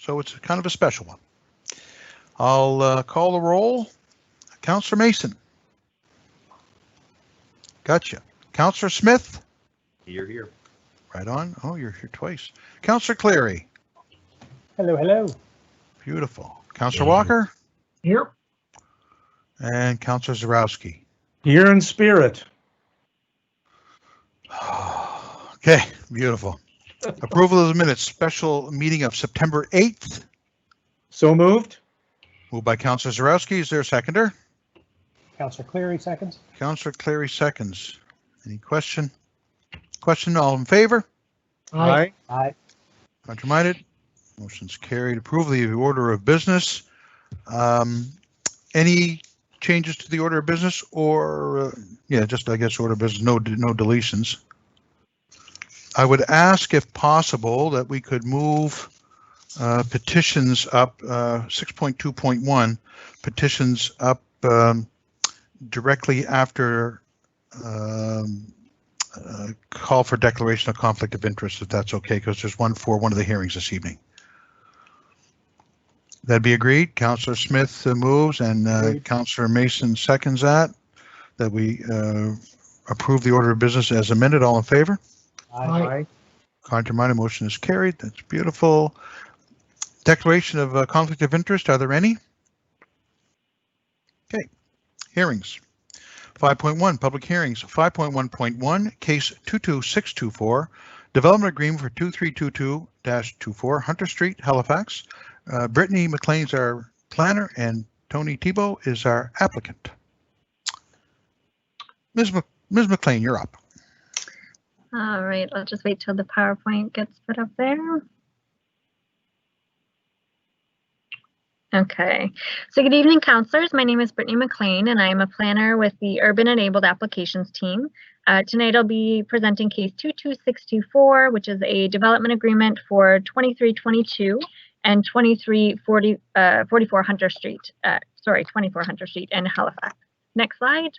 so it's kind of a special one. I'll call the roll. Councillor Mason. Gotcha. Councillor Smith. Here. Right on. Oh, you're here twice. Councillor Cleary. Hello, hello. Beautiful. Councillor Walker. Here. And Councillor Zarowski. Here in spirit. Okay, beautiful. Approval of the minutes, special meeting of September 8th. So moved. Moved by Councillor Zarowski. Is there a seconder? Councillor Cleary, seconds. Councillor Cleary, seconds. Any question? Question, all in favor? Aye. Aye. Contrary-minded? Motion's carried. Approval of the order of business. Any changes to the order of business or, yeah, just I guess order of business, no deletions. I would ask if possible that we could move petitions up, 6.2.1, petitions up directly after call for declaration of conflict of interest, if that's okay, because there's one for one of the hearings this evening. That'd be agreed. Councillor Smith moves and Councillor Mason seconds that we approve the order of business as amended. All in favor? Aye. Contrary-minded, motion is carried. That's beautiful. Declaration of conflict of interest. Are there any? Okay. Hearings. 5.1 public hearings. 5.1.1 case 22624 development agreement for 2322-24 Hunter Street, Halifax. Brittany McLean's our planner and Tony Thibault is our applicant. Ms. McLean, you're up. All right, I'll just wait till the PowerPoint gets put up there. Okay, so good evening, councillors. My name is Brittany McLean, and I am a planner with the Urban Enabled Applications team. Tonight, I'll be presenting case 22624, which is a development agreement for 2322 and 2344 Hunter Street. 24 Hunter Street in Halifax. Next slide.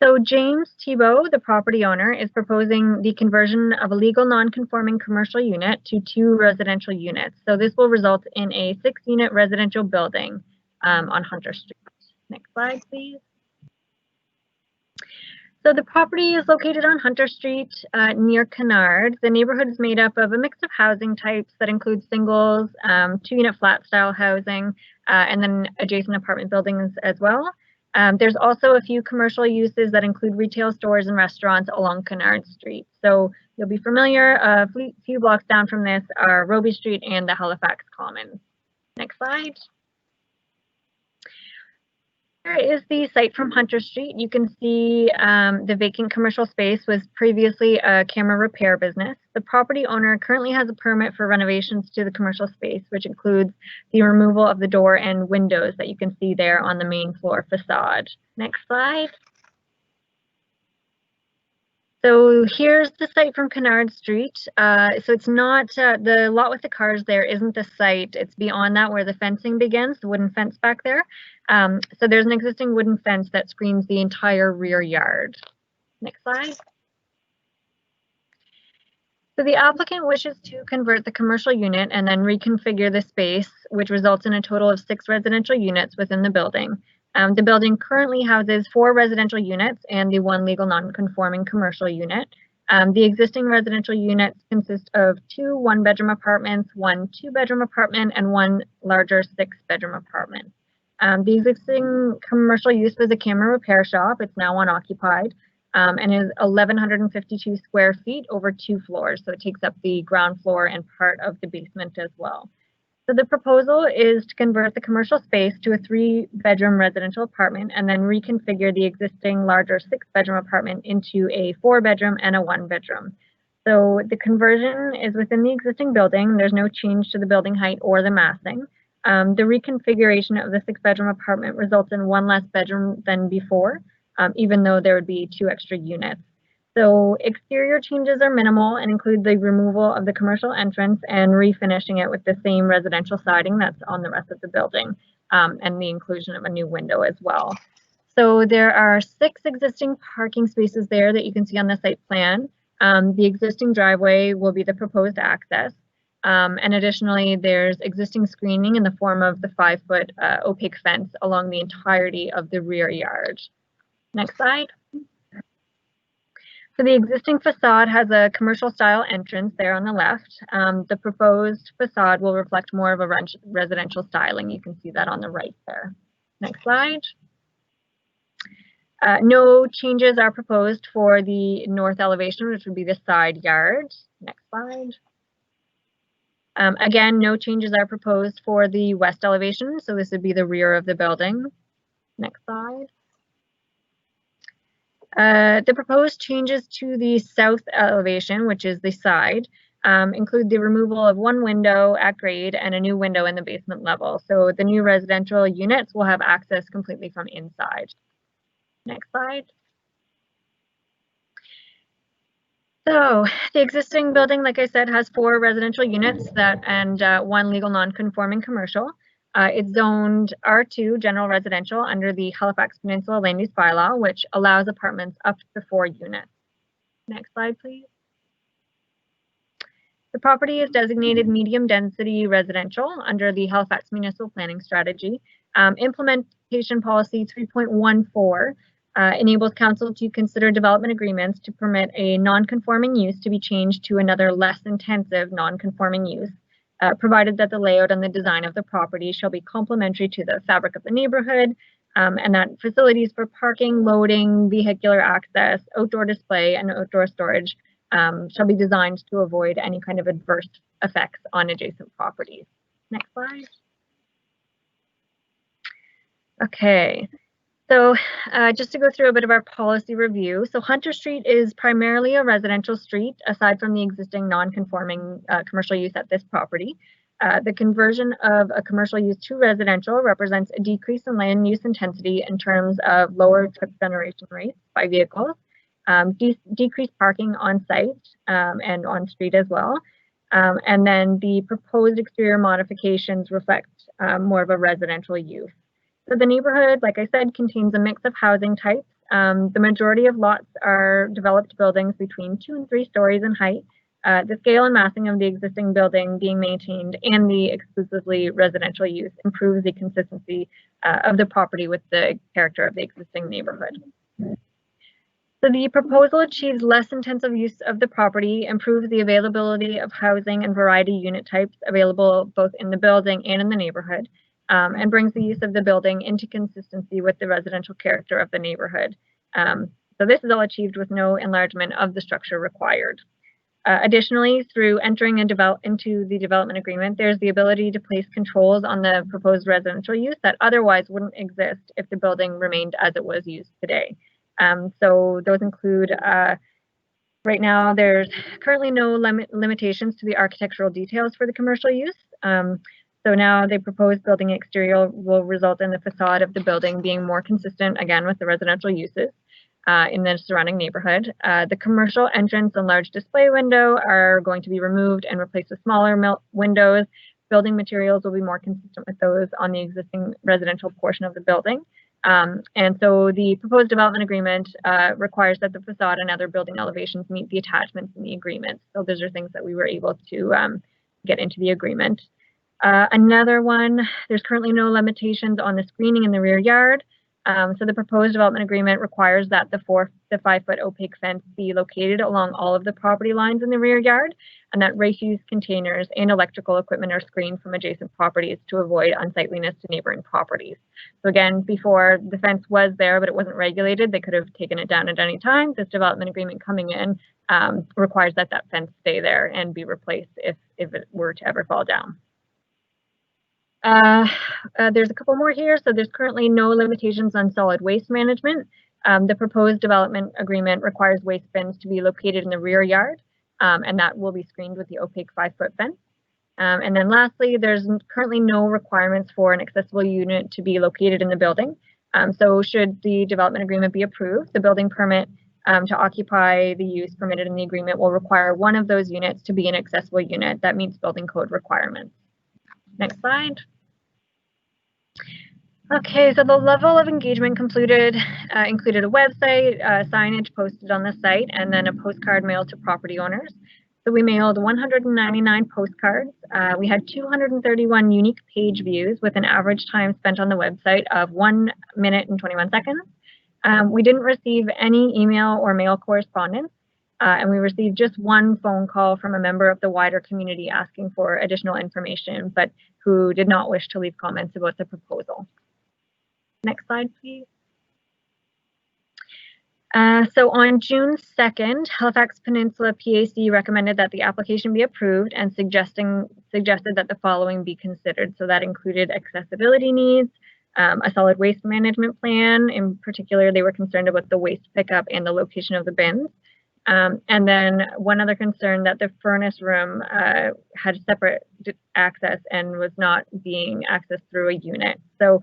So James Thibault, the property owner, is proposing the conversion of a legal non-conforming commercial unit to 2 residential units. So this will result in a 6-unit residential building on Hunter Street. Next slide, please. So the property is located on Hunter Street near Kennard. The neighborhood is made up of a mix of housing types that include singles, 2-unit flat style housing, and then adjacent apartment buildings as well. There's also a few commercial uses that include retail stores and restaurants along Kennard Street. So you'll be familiar, a few blocks down from this are Roby Street and the Halifax Commons. Next slide. Here is the site from Hunter Street. You can see the vacant commercial space was previously a camera repair business. The property owner currently has a permit for renovations to the commercial space, which includes the removal of the door and windows that you can see there on the main floor facade. Next slide. So here's the site from Kennard Street. So it's not, the lot with the cars there isn't the site. It's beyond that where the fencing begins, the wooden fence back there. So there's an existing wooden fence that screens the entire rear yard. Next slide. So the applicant wishes to convert the commercial unit and then reconfigure the space, which results in a total of 6 residential units within the building. The building currently houses 4 residential units and the 1 legal non-conforming commercial unit. The existing residential units consist of 2 one-bedroom apartments, 1 two-bedroom apartment, and 1 larger 6-bedroom apartment. The existing commercial use was a camera repair shop. It's now unoccupied and is 1,152 square feet over 2 floors. So it takes up the ground floor and part of the basement as well. So the proposal is to convert the commercial space to a 3-bedroom residential apartment and then reconfigure the existing larger 6-bedroom apartment into a 4-bedroom and a 1-bedroom. So the conversion is within the existing building. There's no change to the building height or the massing. The reconfiguration of the 6-bedroom apartment results in 1 less bedroom than before, even though there would be 2 extra units. So exterior changes are minimal and include the removal of the commercial entrance and refinishing it with the same residential siding that's on the rest of the building, and the inclusion of a new window as well. So there are 6 existing parking spaces there that you can see on the site plan. The existing driveway will be the proposed access. And additionally, there's existing screening in the form of the 5-foot opaque fence along the entirety of the rear yard. Next slide. So the existing facade has a commercial style entrance there on the left. The proposed facade will reflect more of a residential styling. You can see that on the right there. Next slide. No changes are proposed for the north elevation, which would be the side yard. Next slide. Again, no changes are proposed for the west elevation, so this would be the rear of the building. Next slide. The proposed changes to the south elevation, which is the side, include the removal of one window at grade and a new window in the basement level. So the new residential units will have access completely from inside. Next slide. So the existing building, like I said, has 4 residential units and 1 legal non-conforming commercial. It's zoned R2 general residential under the Halifax Peninsula Land Use Bylaw, which allows apartments up to 4 units. Next slide, please. The property is designated medium density residential under the Halifax Municipal Planning Strategy. Implementation Policy 3.14 enables council to consider development agreements to permit a non-conforming use to be changed to another less intensive non-conforming use, provided that the layout and the design of the property shall be complementary to the fabric of the neighborhood, and that facilities for parking, loading, vehicular access, outdoor display, and outdoor storage shall be designed to avoid any kind of adverse effects on adjacent properties. Next slide. Okay. So just to go through a bit of our policy review. So Hunter Street is primarily a residential street, aside from the existing non-conforming commercial use at this property. The conversion of a commercial use to residential represents a decrease in land use intensity in terms of lower trip generation rates by vehicles, decreased parking on site and on street as well. And then the proposed exterior modifications reflect more of a residential use. So the neighborhood, like I said, contains a mix of housing types. The majority of lots are developed buildings between 2 and 3 stories in height. The scale and massing of the existing building being maintained and the exclusively residential use improves the consistency of the property with the character of the existing neighborhood. So the proposal achieves less intensive use of the property, improves the availability of housing and variety unit types available both in the building and in the neighborhood. And brings the use of the building into consistency with the residential character of the neighborhood. So this is all achieved with no enlargement of the structure required. Additionally, through entering into the development agreement, there's the ability to place controls on the proposed residential use that otherwise wouldn't exist if the building remained as it was used today. So those include, right now, there's currently no limitations to the architectural details for the commercial use. So now the proposed building exterior will result in the facade of the building being more consistent, again, with the residential uses in the surrounding neighborhood. The commercial entrance and large display window are going to be removed and replaced with smaller windows. Building materials will be more consistent with those on the existing residential portion of the building. And so the proposed development agreement requires that the facade and other building elevations meet the attachments in the agreement. So those are things that we were able to get into the agreement. Another one, there's currently no limitations on the screening in the rear yard. So the proposed development agreement requires that the 5-foot opaque fence be located along all of the property lines in the rear yard, and that refuse containers and electrical equipment are screened from adjacent properties to avoid unsightliness to neighboring properties. So again, before the fence was there, but it wasn't regulated, they could have taken it down at any time. This development agreement coming in requires that that fence stay there and be replaced if it were to ever fall down. There's a couple more here. So there's currently no limitations on solid waste management. The proposed development agreement requires waste bins to be located in the rear yard, and that will be screened with the opaque 5-foot fence. And then lastly, there's currently no requirements for an accessible unit to be located in the building. So should the development agreement be approved, the building permit to occupy the use permitted in the agreement will require one of those units to be an accessible unit that meets building code requirements. Next slide. Okay, so the level of engagement included a website, signage posted on the site, and then a postcard mailed to property owners. So we mailed 199 postcards. We had 231 unique page views with an average time spent on the website of 1 minute and 21 seconds. We didn't receive any email or mail correspondence, and we received just one phone call from a member of the wider community asking for additional information, but who did not wish to leave comments about the proposal. Next slide, please. So on June 2nd, Halifax Peninsula PAC recommended that the application be approved and suggested that the following be considered. So that included accessibility needs, a solid waste management plan. In particular, they were concerned about the waste pickup and the location of the bins. And then one other concern, that the furnace room had separate access and was not being accessed through a unit. So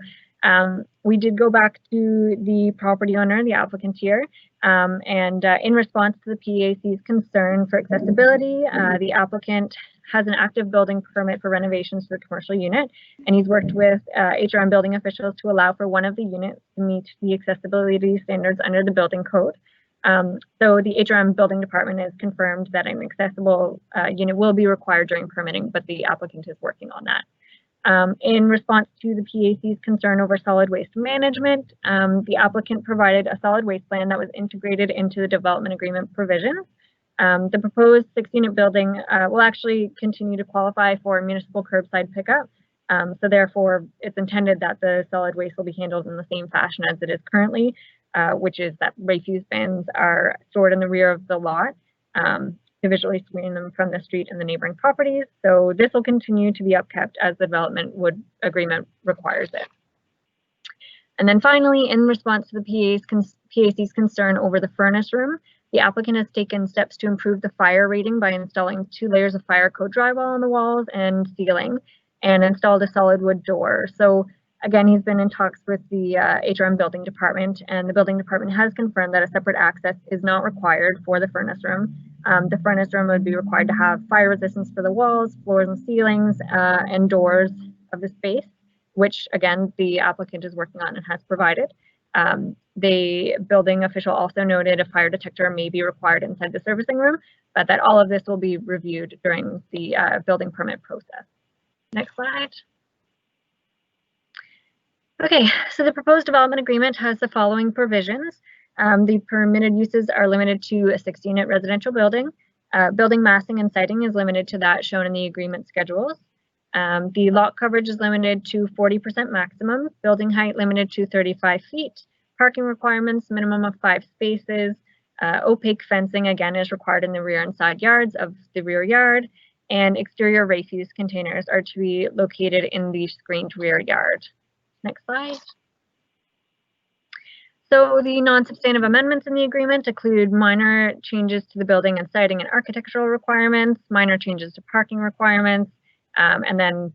we did go back to the property owner, the applicant here, and in response to the PAC's concern for accessibility, the applicant has an active building permit for renovations to the commercial unit, and he's worked with HRM building officials to allow for one of the units to meet the accessibility standards under the building code. So the HRM building department has confirmed that an accessible unit will be required during permitting, but the applicant is working on that. In response to the PAC's concern over solid waste management, the applicant provided a solid waste plan that was integrated into the development agreement provisions. The proposed 6-unit building will actually continue to qualify for municipal curbside pickup. So therefore, it's intended that the solid waste will be handled in the same fashion as it is currently, which is that refuse bins are stored in the rear of the lot to visually screen them from the street and the neighboring properties. So this will continue to be upkept as the development agreement requires it. And then finally, in response to the PAC's concern over the furnace room, the applicant has taken steps to improve the fire rating by installing 2 layers of fire code drywall on the walls and ceiling, and installed a solid wood door. So again, he's been in talks with the HRM building department, and the building department has confirmed that a separate access is not required for the furnace room. The furnace room would be required to have fire resistance for the walls, floors and ceilings, and doors of the space, which again, the applicant is working on and has provided. The building official also noted a fire detector may be required inside the servicing room, but that all of this will be reviewed during the building permit process. Next slide. Okay, so the proposed development agreement has the following provisions. The permitted uses are limited to a 6-unit residential building. Building massing and siting is limited to that shown in the agreement schedules. The lot coverage is limited to 40% maximum, building height limited to 35 feet, parking requirements minimum of 5 spaces, opaque fencing again is required in the rear and side yards of the rear yard, and exterior refuse containers are to be located in the screened rear yard. Next slide. So the non-substantive amendments in the agreement include minor changes to the building and siting and architectural requirements, minor changes to parking requirements, and then,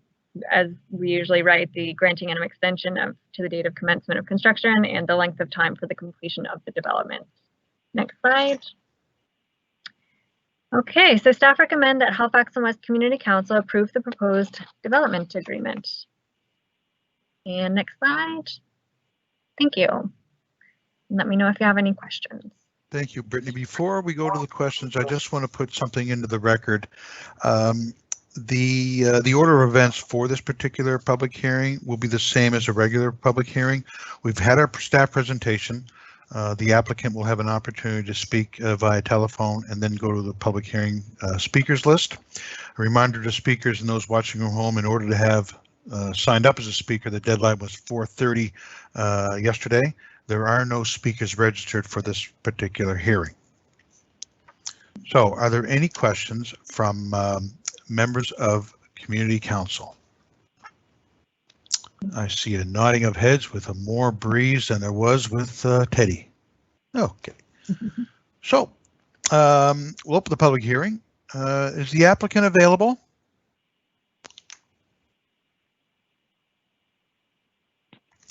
as we usually write, the granting an extension to the date of commencement of construction and the length of time for the completion of the development. Next slide. Okay, so staff recommend that Halifax and West Community Council approve the proposed development agreement. And next slide. Thank you. Let me know if you have any questions. Thank you, Brittany. Before we go to the questions, I just want to put something into the record. The order of events for this particular public hearing will be the same as a regular public hearing. We've had our staff presentation. The applicant will have an opportunity to speak via telephone and then go to the public hearing speakers list. A reminder to speakers and those watching from home, in order to have signed up as a speaker, the deadline was 4:30 yesterday. There are no speakers registered for this particular hearing. So are there any questions from members of Community Council? I see a nodding of heads with a more breeze than there was with Teddy. Okay. So we'll open the public hearing. Is the applicant available?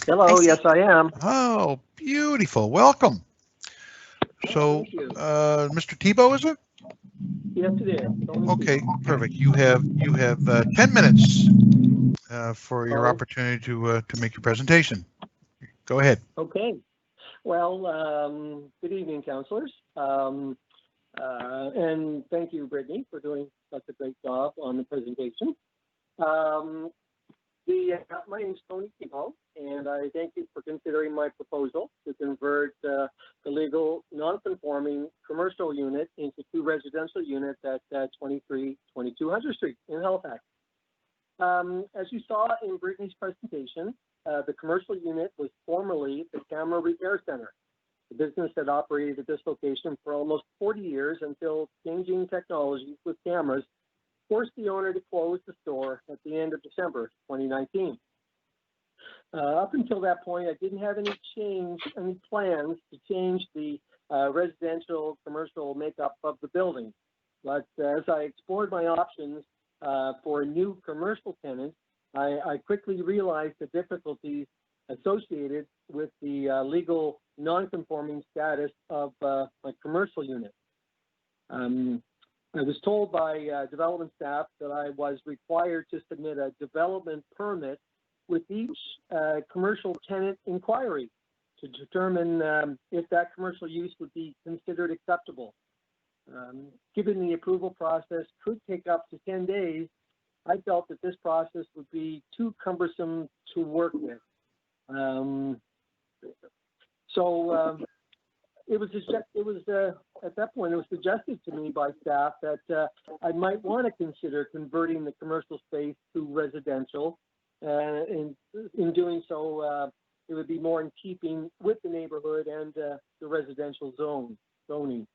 Hello, yes, I am. Oh, beautiful. Welcome. So, Mr. Tebow, is it? Yes, it is. Okay, perfect. You have 10 minutes for your opportunity to make your presentation. Go ahead. Okay. Well, good evening, councillors. And thank you, Brittany, for doing such a great job on the presentation. My name is Tony Tebow, and I thank you for considering my proposal to convert the legal non-conforming commercial unit into 2 residential units at 2322 Hunter Street in Halifax. As you saw in Brittany's presentation, the commercial unit was formerly the Camera Repair Center. The business had operated at this location for almost 40 years until changing technologies with cameras forced the owner to close the store at the end of December 2019. Up until that point, I didn't have any plans to change the residential commercial makeup of the building. But as I explored my options for a new commercial tenant, I quickly realized the difficulties associated with the legal non-conforming status of my commercial unit. I was told by development staff that I was required to submit a development permit with each commercial tenant inquiry to determine if that commercial use would be considered acceptable. Given the approval process could take up to 10 days, I felt that this process would be too cumbersome to work with. It was at that point, it was suggested to me by staff that I might want to consider converting the commercial space to residential. In doing so, it would be more in keeping with the neighborhood and the residential zoning.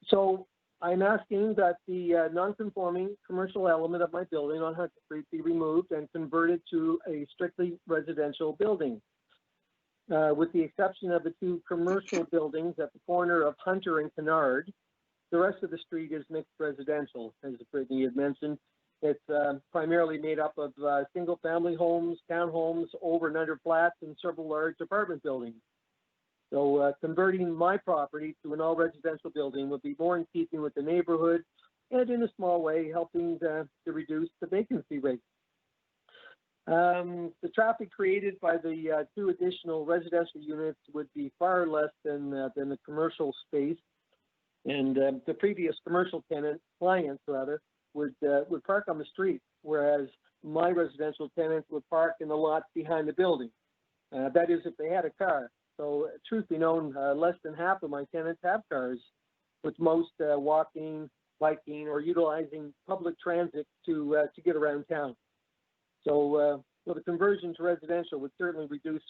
So I'm asking that the non-conforming commercial element of my building on Hunter Street be removed and converted to a strictly residential building. With the exception of the 2 commercial buildings at the corner of Hunter and Kennard, the rest of the street is mixed residential, as Brittany had mentioned. It's primarily made up of single-family homes, townhomes, over and under flats, and several large apartment buildings. So converting my property to an all-residential building would be more in keeping with the neighborhood and in a small way helping to reduce the vacancy rate. The traffic created by the 2 additional residential units would be far less than the commercial space, and the previous commercial clients would park on the street, whereas my residential tenants would park in the lot behind the building. That is, if they had a car. So, truth be known, less than half of my tenants have cars, with most walking, biking, or utilizing public transit to get around town. So the conversion to residential would certainly reduce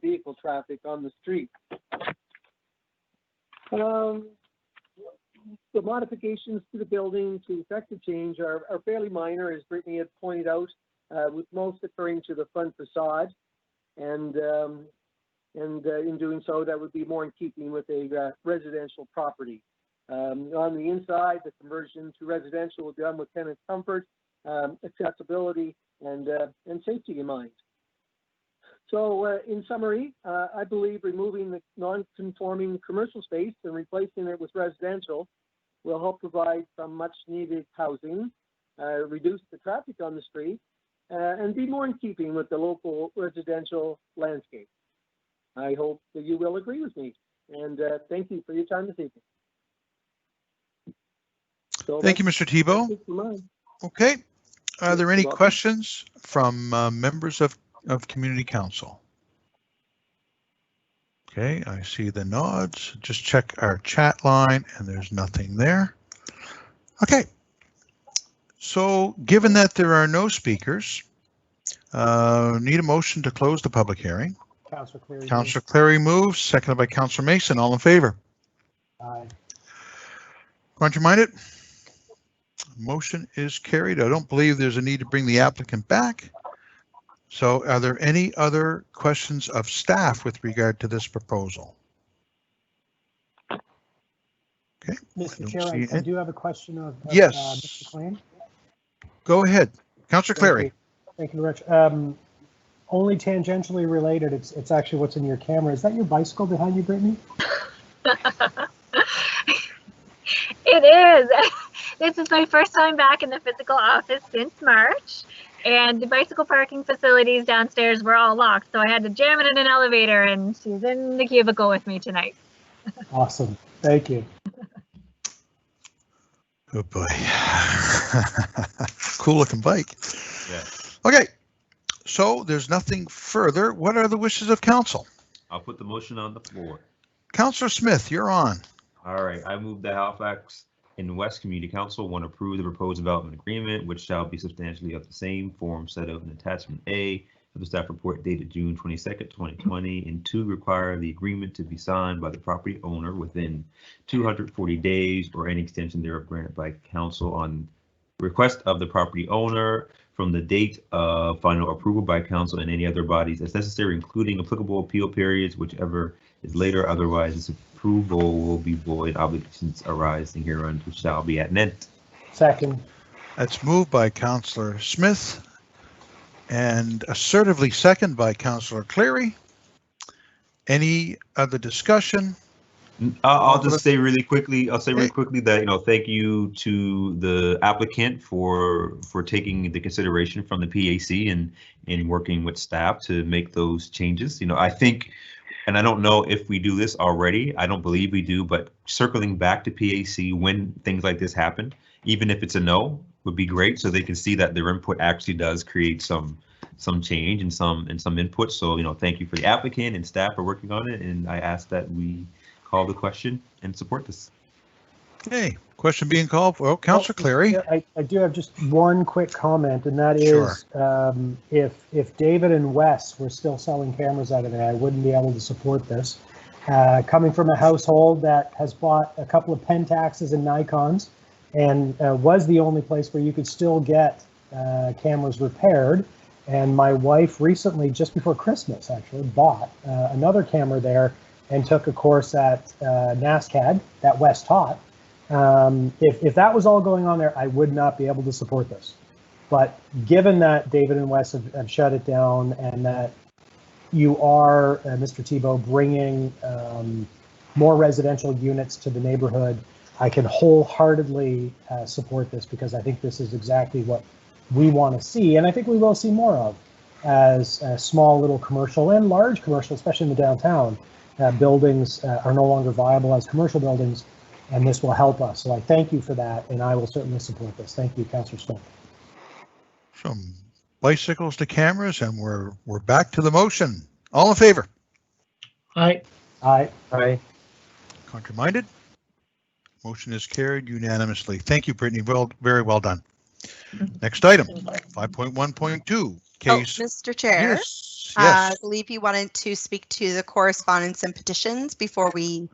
vehicle traffic on the street. The modifications to the building to effect the change are fairly minor, as Brittany had pointed out, with most occurring to the front facade. And in doing so, that would be more in keeping with a residential property. On the inside, the conversion to residential will be done with tenant comfort, accessibility, and safety in mind. So in summary, I believe removing the non-conforming commercial space and replacing it with residential will help provide some much needed housing, reduce the traffic on the street, and be more in keeping with the local residential landscape. I hope that you will agree with me, and thank you for your time this evening. So Thank you, Mr. Tebow. Okay. Are there any questions from members of Community Council? Okay, I see the nods. Just check our chat line and there's nothing there. Okay. So given that there are no speakers, need a motion to close the public hearing. Councillor Cleary. Councillor Cleary moves, seconded by Councillor Mason. All in favor? Aye. Contrary-minded? Motion is carried. I don't believe there's a need to bring the applicant back. So are there any other questions of staff with regard to this proposal? Okay. Mr. Chair, I do have a question of yes. Mr. Klein. Go ahead. Councillor Cleary. Thank you, Rich. Only tangentially related, it's actually what's in your camera. Is that your bicycle behind you, Brittany? It is. This is my first time back in the physical office since March, and the bicycle parking facilities downstairs were all locked, so I had to jam it in an elevator, and she's in the cubicle with me tonight. Awesome. Thank you. Oh boy. Cool looking bike. Yeah. Okay, so there's nothing further. What are the wishes of council? I'll put the motion on the floor. Councillor Smith, you're on. All right, I move that Halifax and West Community Council want to approve the proposed development agreement, which shall be substantially of the same form set out in attachment A of the staff report dated June 22nd, 2020, and to require the agreement to be signed by the property owner within 240 days or any extension thereof granted by council on request of the property owner from the date of final approval by council and any other bodies as necessary, including applicable appeal periods, whichever is later. Otherwise, this approval will be void. Obligations arising herein shall be at an end. Second. That's moved by Councillor Smith and assertively second by Councillor Cleary. Any other discussion? I'll just say really quickly. I'll say really quickly that thank you to the applicant for taking the consideration from the PAC and working with staff to make those changes. I think, and I don't know if we do this already. I don't believe we do, but circling back to PAC when things like this happen, even if it's a no, would be great, so they can see that their input actually does create some change and some input. So thank you for the applicant and staff for working on it, and I ask that we call the question and support this. Okay, question being called for. Councillor Cleary. Yeah, I do have just one quick comment, and that is, if David and Wes were still selling cameras out of there, I wouldn't be able to support this. Coming from a household that has bought a couple of Pentaxes and Nikons, and was the only place where you could still get cameras repaired. And my wife recently, just before Christmas actually, bought another camera there and took a course at NASCAD that Wes taught. If that was all going on there, I would not be able to support this. But given that David and Wes have shut it down, and that you are, Mr. Thibault, bringing more residential units to the neighborhood, I can wholeheartedly support this, because I think this is exactly what we want to see, and I think we will see more of as small little commercial and large commercial, especially in the downtown. Buildings are no longer viable as commercial buildings, and this will help us. So I thank you for that, and I will certainly support this. Thank you, Councillor Smith. From bicycles to cameras, and we're back to the motion. All in favor? Aye. Aye. Aye. Contrary-minded? Motion is carried unanimously. Thank you, Brittany. Very well done. Next item, 5.1.2. Case. Mr. Chair. Yes. I believe you wanted to speak to the correspondence and petitions before we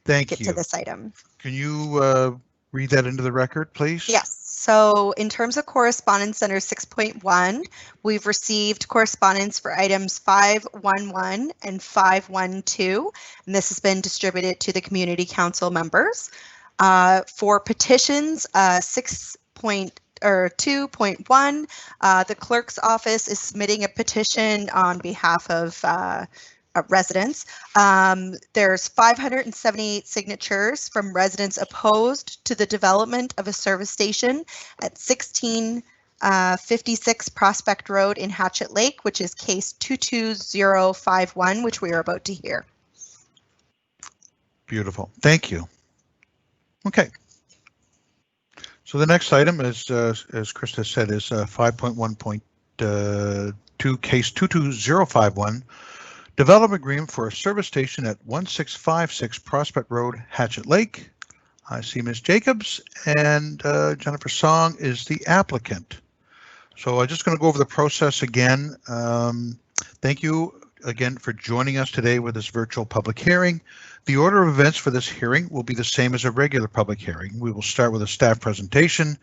Thank get you. to this item. Can you read that into the record, please? Yes. So in terms of correspondence under 6.1, we've received correspondence for items 511 and 512, and this has been distributed to the community council members. For petitions, 2.1, the clerk's office is submitting a petition on behalf of residents. There's 578 signatures from residents opposed to the development of a service station at 1656 Prospect Road in Hatchet Lake, which is case 22051, which we are about to hear. Beautiful. Thank you. Okay. So the next item is, as Krista said, is 5.1.2, case 22051, development agreement for a service station at 1656 Prospect Road, Hatchet Lake. I see Ms. Jacobs, and Jennifer Song is the applicant. So I'm just going to go over the process again. Thank you again for joining us today with this virtual public hearing. The order of events for this hearing will be the same as a regular public hearing. We will start with a staff presentation,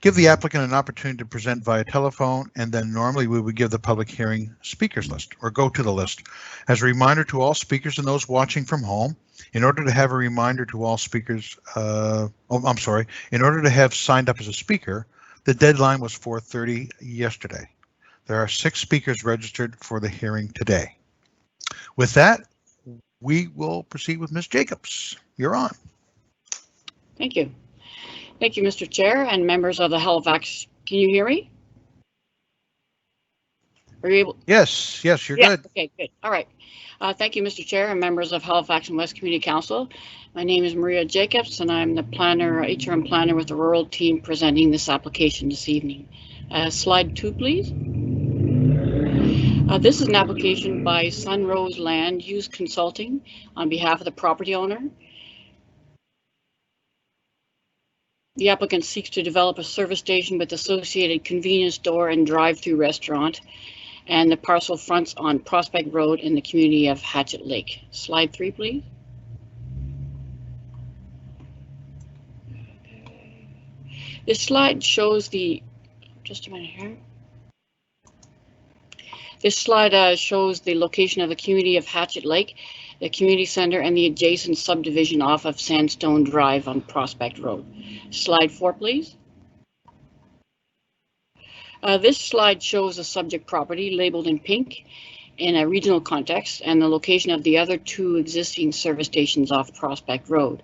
give the applicant an opportunity to present via telephone, and then normally we would give the public hearing speakers list, or go to the list. As a reminder to all speakers and those watching from home, in order to have a reminder to all speakers, in order to have signed up as a speaker, the deadline was 4:30 yesterday. There are 6 speakers registered for the hearing today. With that, we will proceed with Ms. Jacobs. You're on. Thank you. Thank you, Mr. Chair and members of the Halifax. Can you hear me? Are you able? Yes, yes, you're Yeah, good. okay, good. All right. Thank you, Mr. Chair and members of Halifax and West Community Council. My name is Maria Jacobs, and I'm the planner, interim planner with the rural team presenting this application this evening. Slide 2, please. This is an application by Sunrose Land Use Consulting on behalf of the property owner. The applicant seeks to develop a service station with associated convenience store and drive-through restaurant, and the parcel fronts on Prospect Road in the community of Hatchet Lake. Slide 3, please. This slide shows the, just a minute here. This slide shows the location of the community of Hatchet Lake, the community center, and the adjacent subdivision off of Sandstone Drive on Prospect Road. Slide 4, please. This slide shows the subject property labeled in pink in a regional context and the location of the other 2 existing service stations off Prospect Road.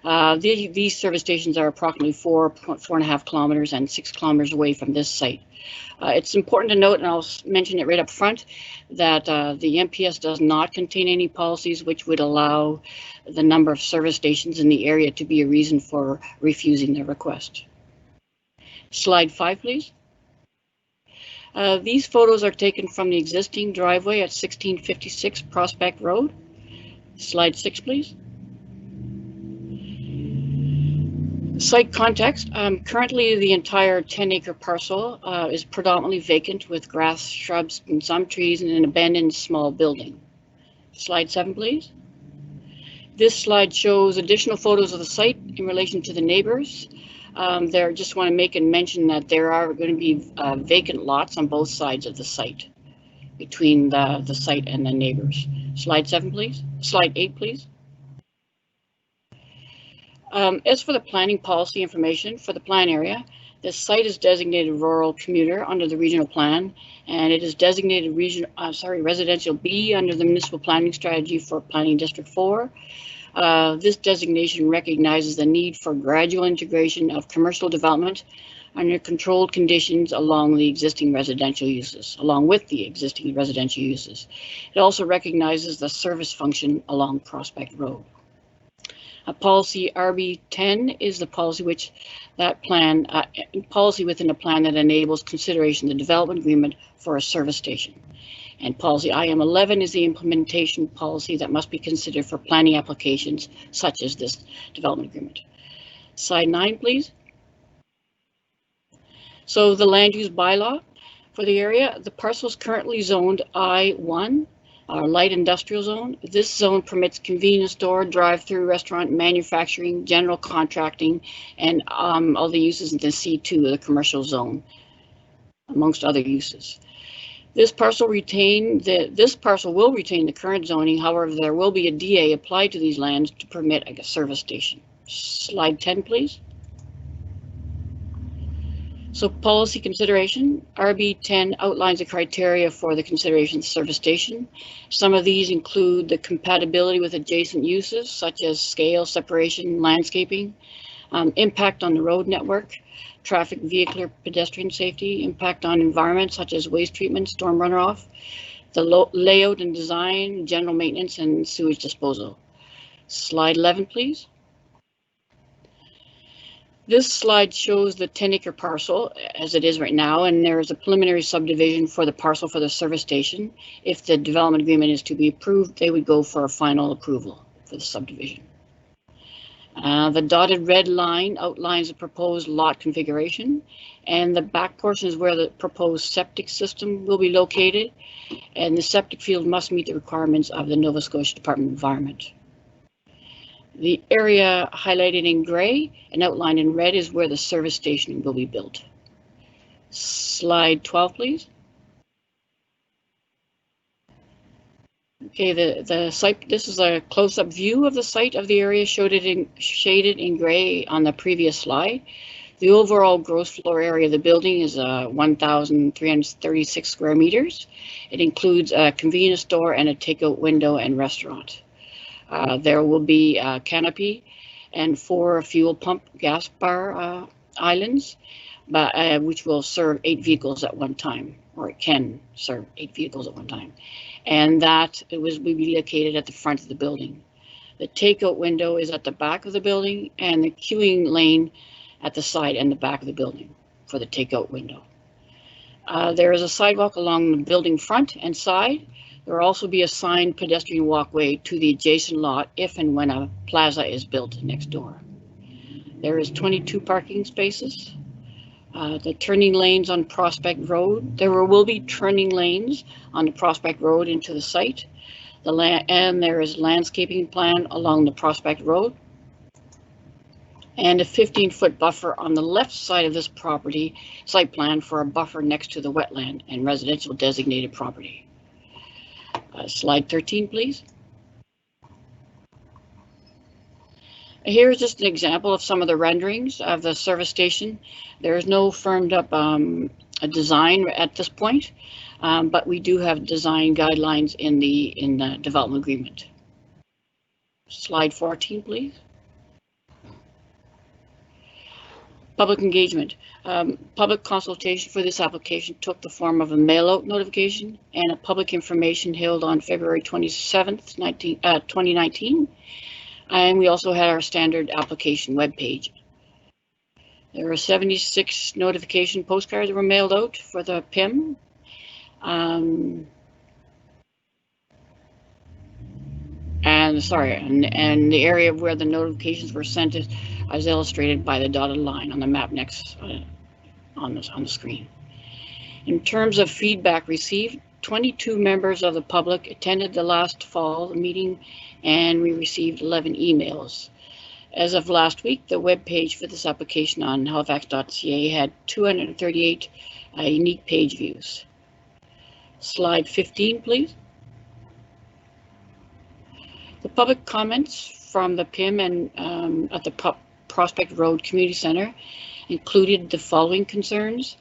These service stations are approximately 4.5 kilometers and 6 kilometers away from this site. It's important to note, and I'll mention it right up front, that the MPS does not contain any policies which would allow the number of service stations in the area to be a reason for refusing the request. Slide 5, please. These photos are taken from the existing driveway at 1656 Prospect Road. Slide 6, please. Site context. Currently, the entire 10-acre parcel is predominantly vacant with grass, shrubs, and some trees and an abandoned small building. Slide 7, please. This slide shows additional photos of the site in relation to the neighbors. There, just want to make and mention that there are going to be vacant lots on both sides of the site between the site and the neighbors. Slide 7, please. Slide 8, please. As for the planning policy information for the plan area, this site is designated rural commuter under the regional plan, and it is designated residential B under the municipal planning strategy for planning district 4. This designation recognizes the need for gradual integration of commercial development under controlled conditions along with the existing residential uses. It also recognizes the service function along Prospect Road. Policy RB10 is the policy within a plan that enables consideration of the development agreement for a service station. And policy IM11 is the implementation policy that must be considered for planning applications such as this development agreement. Slide 9, please. So the land use bylaw for the area, the parcel is currently zoned I1, our light industrial zone. This zone permits convenience store, drive-through restaurant, manufacturing, general contracting, and all the uses in the C2, the commercial zone, amongst other uses. This parcel will retain the current zoning. However, there will be a DA applied to these lands to permit a service station. Slide 10, please. So policy consideration, RB10 outlines the criteria for the consideration of the service station. Some of these include the compatibility with adjacent uses such as scale, separation, landscaping, impact on the road network, traffic, vehicular, pedestrian safety, impact on environment such as waste treatment, storm runoff, the layout and design, general maintenance, and sewage disposal. Slide 11, please. This slide shows the 10-acre parcel as it is right now, and there is a preliminary subdivision for the parcel for the service station. If the development agreement is to be approved, they would go for a final approval for the subdivision. The dotted red line outlines the proposed lot configuration, and the back portion is where the proposed septic system will be located, and the septic field must meet the requirements of the Nova Scotia Department of Environment. The area highlighted in gray and outlined in red is where the service station will be built. Slide 12, please. Okay, the site, this is a close-up view of the site of the area shaded in gray on the previous slide. The overall gross floor area of the building is 1,336 square meters. It includes a convenience store and a takeout window and restaurant. There will be a canopy and 4 fuel pump gas bar islands. but which will serve 8 vehicles at one time, or it can serve 8 vehicles at one time. And that will be located at the front of the building. The takeout window is at the back of the building, and the queuing lane at the side and the back of the building for the takeout window. There is a sidewalk along the building front and side. There will also be a signed pedestrian walkway to the adjacent lot if and when a plaza is built next door. There is 22 parking spaces. The turning lanes on Prospect Road. There will be turning lanes on the Prospect Road into the site. And there is landscaping plan along the Prospect Road. And a 15-foot buffer on the left side of this property site plan for a buffer next to the wetland and residential designated property. Slide 13, please. Here's just an example of some of the renderings of the service station. There is no firmed up a design at this point, but we do have design guidelines in the development agreement. Slide 14, please. Public engagement. Public consultation for this application took the form of a mail-out notification and a public information held on February 27th, 2019. And we also had our standard application webpage. There were 76 notification postcards that were mailed out for the PIM. And the area where the notifications were sent is illustrated by the dotted line on the map next on the screen. In terms of feedback received, 22 members of the public attended the last fall meeting, and we received 11 emails. As of last week, the web page for this application on halifax.ca had 238 unique page views. Slide 15, please. The public comments from the PIM and at the Prospect Road Community Center included the following concerns: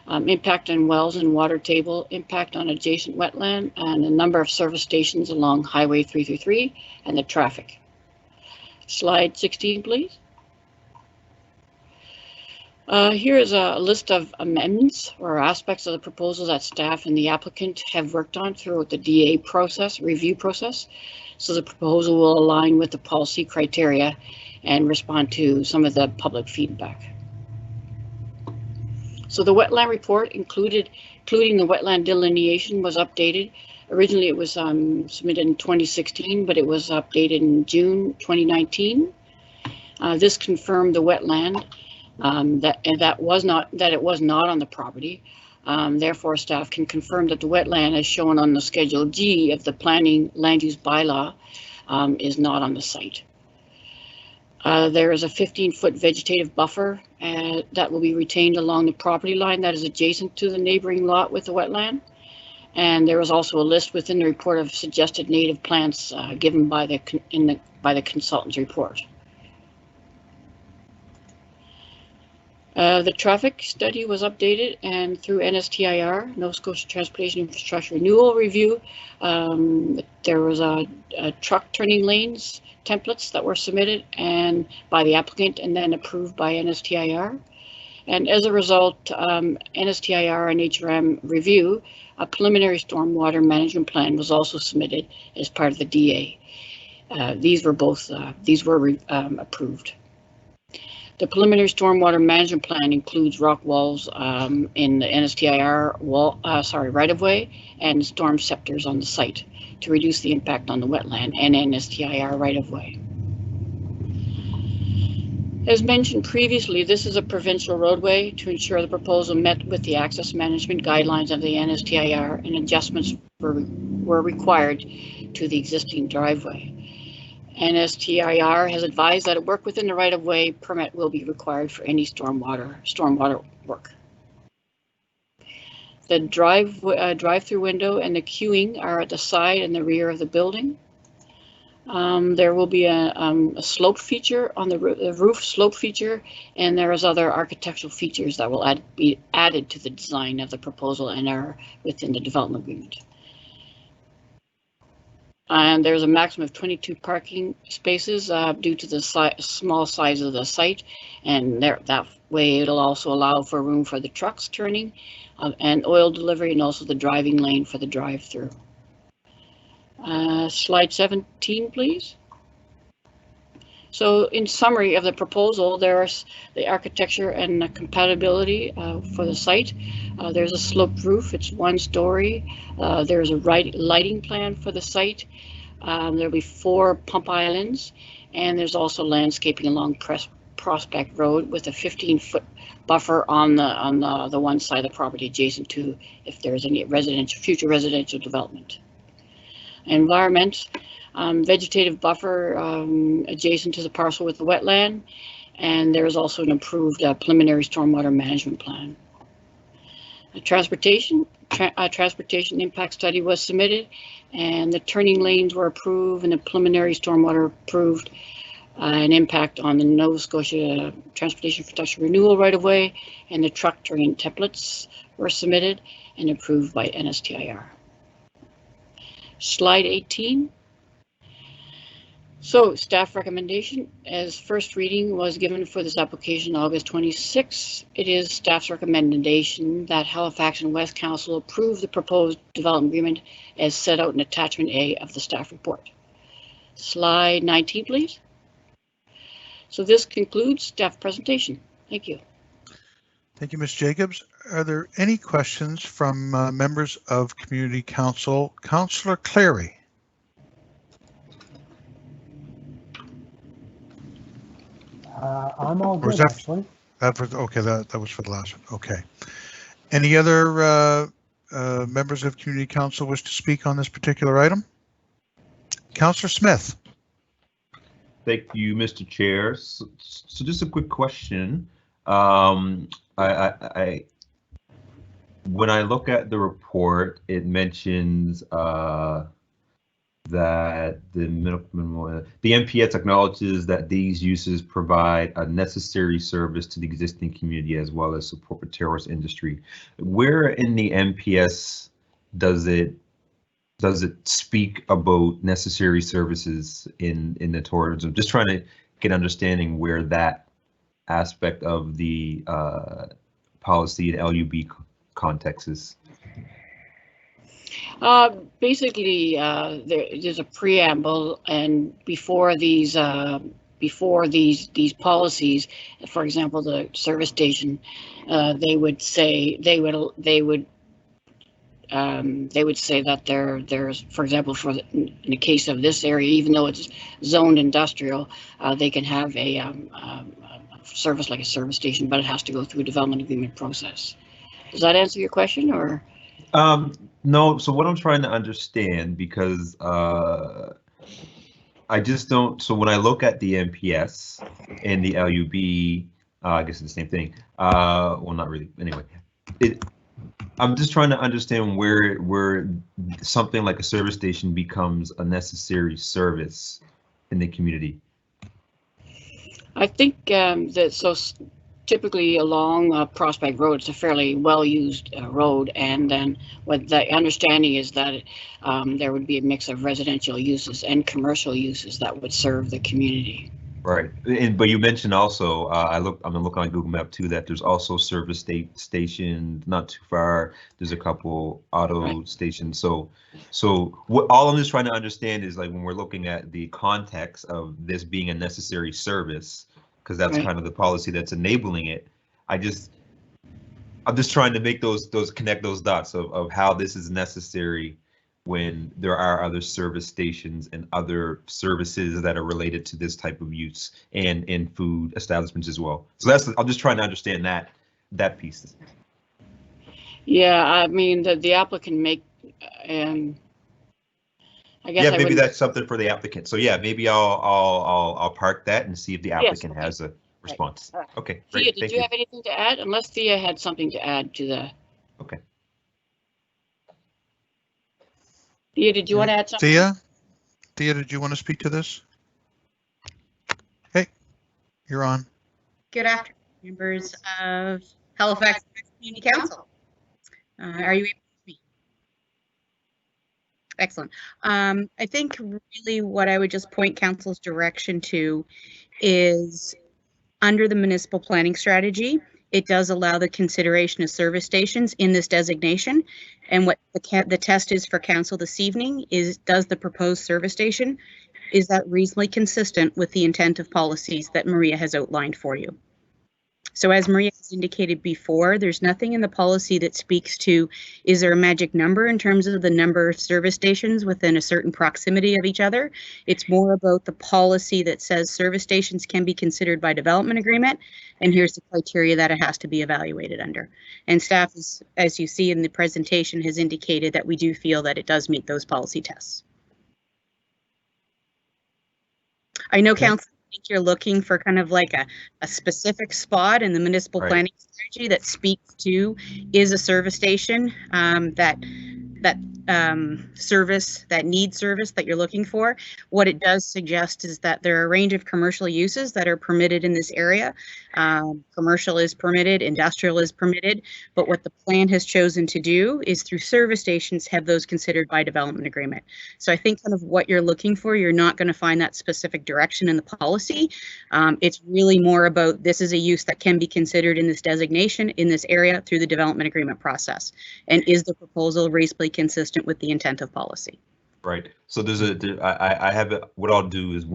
impact on wells and water table, impact on adjacent wetland, and a number of service stations along Highway 333 and the traffic. Slide 16, please. Here is a list of amendments or aspects of the proposal that staff and the applicant have worked on throughout the DA process, review process. So the proposal will align with the policy criteria and respond to some of the public feedback. So the Wetland Report, including the Wetland Delineation, was updated. Originally it was submitted in 2016, but it was updated in June 2019. This confirmed the wetland, that it was not on the property. Therefore, staff can confirm that the wetland, as shown on the Schedule G of the Planning Land Use Bylaw, is not on the site. There is a 15-foot vegetative buffer that will be retained along the property line that is adjacent to the neighboring lot with the wetland. And there is also a list within the report of suggested native plants given by the consultant's report. The traffic study was updated, and through NSTIR, Nova Scotia Transportation Infrastructure Renewal Review, there was a truck turning lanes templates that were submitted and by the applicant and then approved by NSTIR. And as a result, NSTIR and HRM review, a preliminary stormwater management plan was also submitted as part of the DA. These were approved. The preliminary stormwater management plan includes rock walls in the NSTIR right-of-way and storm scepters on the site to reduce the impact on the wetland and NSTIR right-of-way. As mentioned previously, this is a provincial roadway. To ensure the proposal met with the access management guidelines of the NSTIR, and adjustments were required to the existing driveway. NSTIR has advised that a work within the right-of-way permit will be required for any stormwater work. The drive-through window and the queuing are at the side and the rear of the building. There will be a slope feature on the roof slope feature, and there is other architectural features that will be added to the design of the proposal and are within the development agreement. And there's a maximum of 22 parking spaces due to the small size of the site. And that way it'll also allow for room for the trucks turning and oil delivery, and also the driving lane for the drive-through. Slide 17, please. So in summary of the proposal, there's the architecture and the compatibility for the site. There's a sloped roof, it's 1 story. There's a lighting plan for the site. There'll be 4 pump islands, and there's also landscaping along Prospect Road with a 15-foot buffer on the one side of the property adjacent to if there's any future residential development. Environment. Vegetative buffer adjacent to the parcel with the wetland, and there is also an approved preliminary stormwater management plan. A transportation impact study was submitted, and the turning lanes were approved, and the preliminary stormwater approved. An impact on the Nova Scotia Transportation Infrastructure Renewal right-of-way, and the truck turning templates were submitted and approved by NSTIR. Slide 18. So staff recommendation, as first reading was given for this application August 26. It is staff's recommendation that Halifax and West Council approve the proposed development agreement as set out in attachment A of the staff report. Slide 19, please. So this concludes staff presentation. Thank you. Thank you, Ms. Jacobs. Are there any questions from members of Community Council? Councillor Clary. I'm all Or is good, that- actually. Okay, that was for the last one. Okay. Any other members of Community Council wish to speak on this particular item? Councillor Smith. Thank you, Mr. Chair. So just a quick question. When I look at the report, it mentions that the MPS acknowledges that these uses provide a necessary service to the existing community as well as support the terrorist industry. Where in the MPS does it speak about necessary services in the tourism? Just trying to get understanding where that aspect of the policy and LUB context is. Basically, there's a preamble, and before these policies, for example, the service station, they would say that there's, for example, in the case of this area, even though it's zoned industrial, they can have a service like a service station, but it has to go through a development agreement process. Does that answer your question, or? No. So what I'm trying to understand, because I just don't. So when I look at the MPS and the LUB, I guess it's the same thing. Well, not really. Anyway, I'm just trying to understand where something like a service station becomes a necessary service in the community. I think that typically along Prospect Road, it's a fairly well-used road, and then what the understanding is that there would be a mix of residential uses and commercial uses that would serve the community. Right, but you mentioned also, I'm looking on Google Map too, that there's also service stations not too far. There's a couple auto stations. So what all I'm just trying to understand is, like, when we're looking at the context of this being a necessary service, because that's kind of the policy that's enabling it. I'm just trying to make connect those dots of how this is necessary when there are other service stations and other services that are related to this type of use, and in food establishments as well. So I'm just trying to understand that piece. Yeah, I mean, the applicant make, I guess. Yeah, maybe that's something for the applicant. So yeah, maybe I'll park that and see if the applicant has a response. Right. Okay, Thea, great. did you have anything to add? Unless Thea had something to add to the. Okay. Thea, did you want to add something? Thea, did you want to speak to this? Hey, you're on. Good afternoon, members of Halifax Community Council. Are you able to speak? excellent. I think really what I would just point council's direction to is under the municipal planning strategy, it does allow the consideration of service stations in this designation. And what the test is for council this evening is, does the proposed service station, is that reasonably consistent with the intent of policies that Maria has outlined for you? So as Maria has indicated before, there's nothing in the policy that speaks to, is there a magic number in terms of the number of service stations within a certain proximity of each other? It's more about the policy that says service stations can be considered by development agreement, and here's the criteria that it has to be evaluated under. And staff, as you see in the presentation, has indicated that we do feel that it does meet those policy tests. I know, council, I think you're looking for kind of like a specific spot in the municipal planning strategy that speaks to, is a service station that needs service that you're looking for. What it does suggest is that there are a range of commercial uses that are permitted in this area. Commercial is permitted, industrial is permitted, but what the plan has chosen to do is through service stations have those considered by development agreement. So I think kind of what you're looking for, you're not going to find that specific direction in the policy. It's really more about, this is a use that can be considered in this designation in this area through the development agreement process. And is the proposal reasonably consistent with the intent of policy? Right. So I have what I'll do is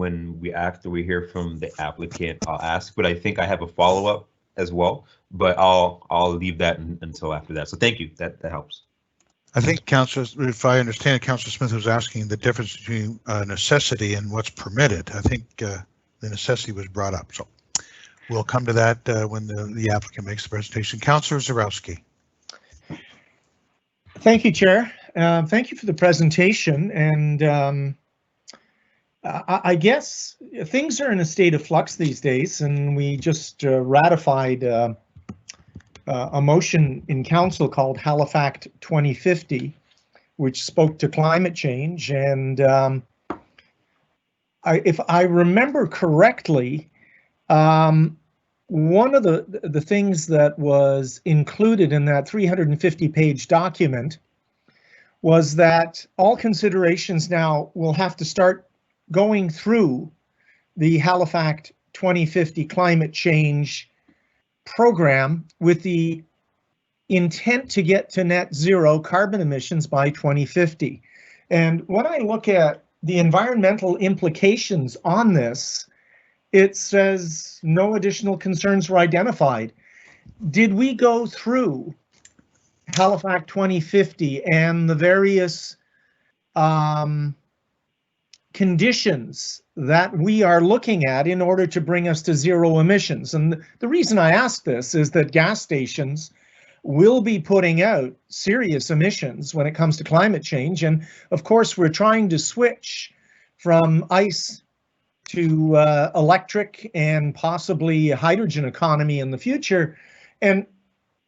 after we hear from the applicant, I'll ask, but I think I have a follow-up as well, but I'll leave that until after that. So thank you. That helps. I think Councillor, if I understand, Councillor Smith was asking the difference between necessity and what's permitted. I think the necessity was brought up. So we'll come to that when the applicant makes the presentation. Councillor Zarowski. Thank you, Chair. Thank you for the presentation. And I guess things are in a state of flux these days, and we just ratified a motion in council called Halifax 2050, which spoke to climate change. And if I remember correctly, one of the things that was included in that 350-page document was that all considerations now will have to start going through the Halifax 2050 climate change program with the intent to get to net zero carbon emissions by 2050. And when I look at the environmental implications on this, it says no additional concerns were identified. Did we go through Halifax 2050 and the various conditions that we are looking at in order to bring us to zero emissions? And the reason I ask this is that gas stations will be putting out serious emissions when it comes to climate change. And of course, we're trying to switch from ice to electric and possibly hydrogen economy in the future. And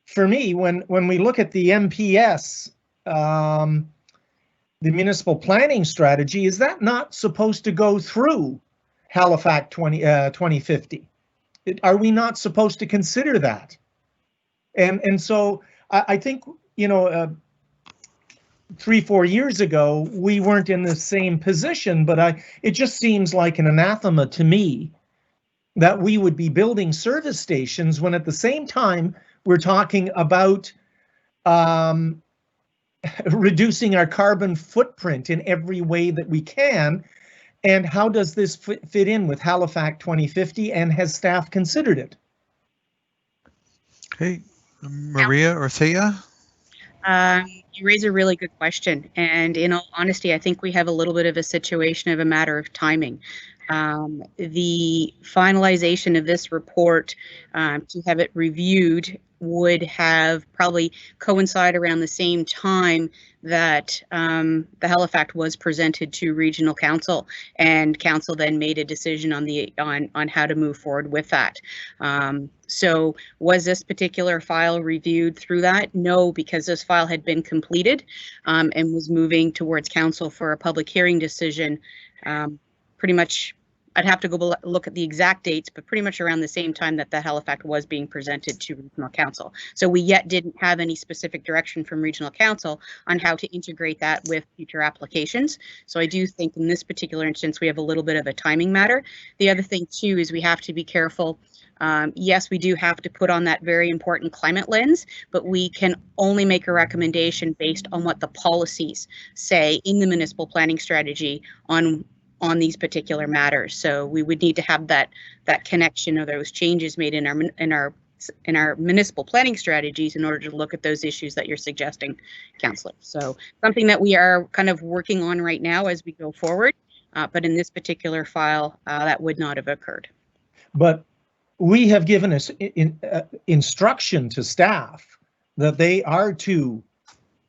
for me, when we look at the MPS, the municipal planning strategy, is that not supposed to go through Halifax 2050? Are we not supposed to consider that? And so I think, 3-4 years ago, we weren't in the same position, but it just seems like an anathema to me that we would be building service stations when at the same time we're talking about reducing our carbon footprint in every way that we can. And how does this fit in with Halifax 2050, and has staff considered it? Okay, Maria or Thea? You raise a really good question, and in all honesty, I think we have a little bit of a situation of a matter of timing. The finalization of this report, to have it reviewed, would have probably coincided around the same time that the Halifax was presented to Regional Council, and Council then made a decision on how to move forward with that. So was this particular file reviewed through that? No, because this file had been completed and was moving towards Council for a public hearing decision pretty much I'd have to go look at the exact dates, but pretty much around the same time that the Halifax was being presented to Regional Council. So we yet didn't have any specific direction from Regional Council on how to integrate that with future applications. So I do think in this particular instance, we have a little bit of a timing matter. The other thing too is we have to be careful. Yes, we do have to put on that very important climate lens, but we can only make a recommendation based on what the policies say in the municipal planning strategy on these particular matters. So we would need to have that connection or those changes made in our municipal planning strategies in order to look at those issues that you're suggesting, Councillor. So something that we are kind of working on right now as we go forward, but in this particular file, that would not have occurred. But we have given us instruction to staff that they are to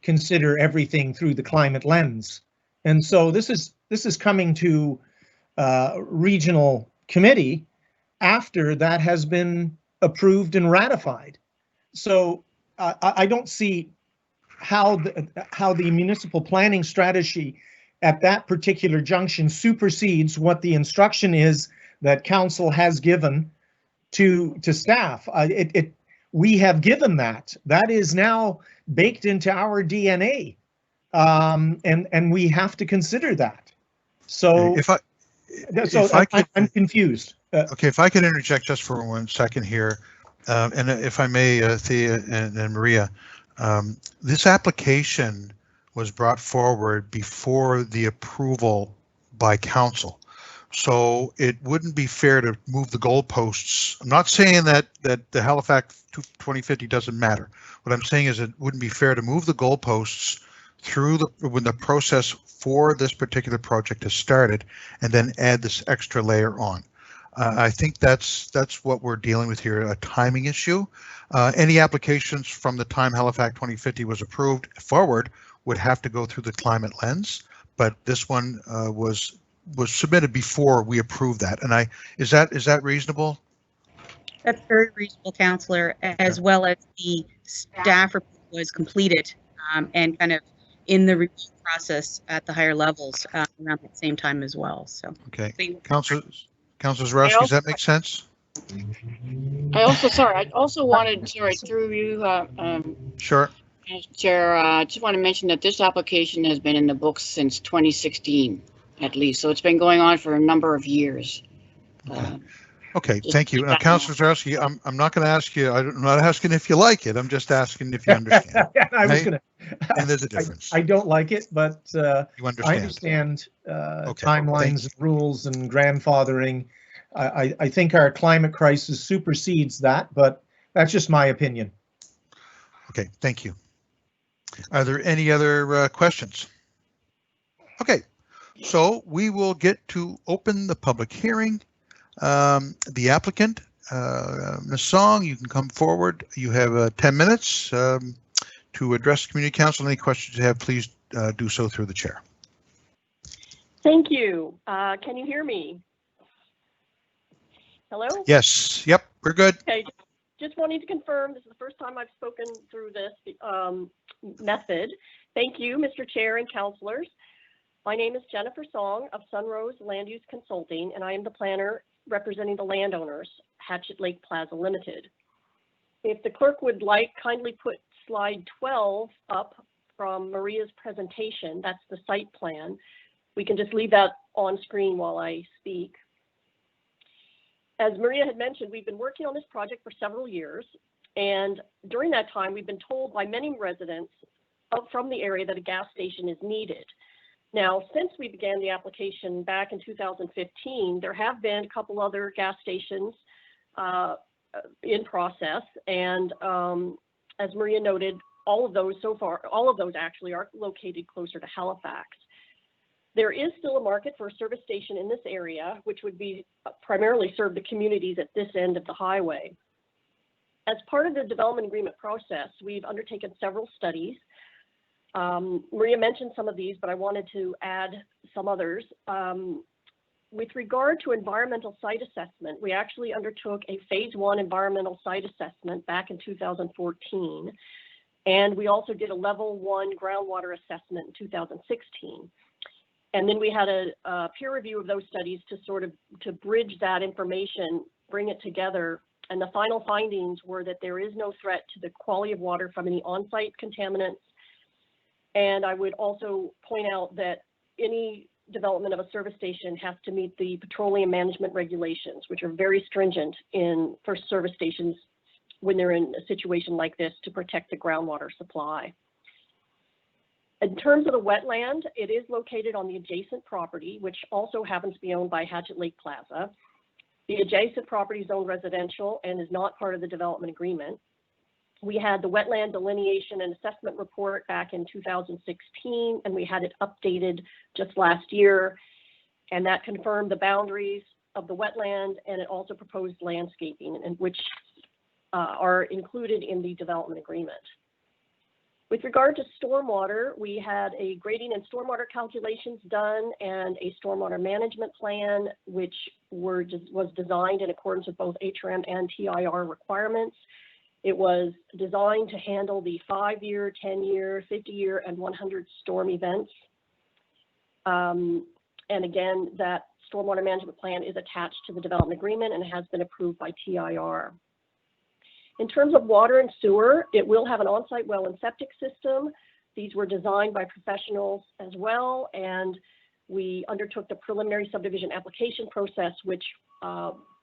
consider everything through the climate lens. And so this is coming to regional committee after that has been approved and ratified. So I don't see how the municipal planning strategy at that particular junction supersedes what the instruction is that council has given to staff. We have given that. That is now baked into our DNA, and we have to consider that. So I'm confused. Okay, if I could interject just for 1 second here, and if I may, Thea and Maria, this application was brought forward before the approval by council. So it wouldn't be fair to move the goalposts. I'm not saying that the Halifax 2050 doesn't matter. What I'm saying is it wouldn't be fair to move the goalposts through when the process for this particular project has started and then add this extra layer on. I think that's what we're dealing with here, a timing issue. Any applications from the time Halifax 2050 was approved forward would have to go through the climate lens, but this one was submitted before we approved that. And is that reasonable? That's very reasonable, Councillor, as well as the staff report was completed and kind of in the review process at the higher levels around the same time as well. So okay, Councillor Zarowski, does that make sense? I also wanted, through you, Sure. Chair, just want to mention that this application has been in the books since 2016, at least. So it's been going on for a number of years. Okay, thank you. Now, Councillor Zarowski, I'm not going to ask you, I'm not asking if you like it, I'm just asking if you understand. And there's a difference. I don't like it, but you understand. I understand timelines, rules, and grandfathering. I think our climate crisis supersedes that, but that's just my opinion. Okay, thank you. Are there any other questions? Okay, so we will get to open the public hearing. The applicant, Ms. Song, you can come forward. You have 10 minutes to address Community Council. Any questions you have, please do so through the chair. Thank you. Can you hear me? Hello? Yes. Yep, we're good. Okay. Just wanting to confirm, this is the first time I've spoken through this method. Thank you, Mr. Chair and councillors. My name is Jennifer Song of Sunrose Land Use Consulting, and I am the planner representing the landowners, Hatchet Lake Plaza Limited. If the clerk would like, kindly put slide 12 up from Maria's presentation. That's the site plan. We can just leave that on screen while I speak. As Maria had mentioned, we've been working on this project for several years, and during that time, we've been told by many residents from the area that a gas station is needed. Now, since we began the application back in 2015, there have been a couple other gas stations in process, and as Maria noted, all of those actually are located closer to Halifax. There is still a market for a service station in this area, which would be primarily serve the communities at this end of the highway. As part of the development agreement process, we've undertaken several studies. Maria mentioned some of these, but I wanted to add some others. With regard to environmental site assessment, we actually undertook a phase 1 environmental site assessment back in 2014. And we also did a level 1 groundwater assessment in 2016. And then we had a peer review of those studies to sort of to bridge that information, bring it together. And the final findings were that there is no threat to the quality of water from any on-site contaminants. And I would also point out that any development of a service station has to meet the petroleum management regulations, which are very stringent for service stations when they're in a situation like this to protect the groundwater supply. In terms of the wetland, it is located on the adjacent property, which also happens to be owned by Hatchet Lake Plaza. The adjacent property is owned residential and is not part of the development agreement. We had the Wetland Delineation and Assessment Report back in 2016, and we had it updated just last year. And that confirmed the boundaries of the wetland, and it also proposed landscaping, and which are included in the development agreement. With regard to stormwater, we had a grading and stormwater calculations done and a stormwater management plan, which was designed in accordance with both HRM and TIR requirements. It was designed to handle the 5-year, 10-year, 50-year, and 100 storm events. And again, that stormwater management plan is attached to the development agreement and has been approved by TIR. In terms of water and sewer, it will have an on-site well and septic system. These were designed by professionals as well, and we undertook the preliminary subdivision application process, which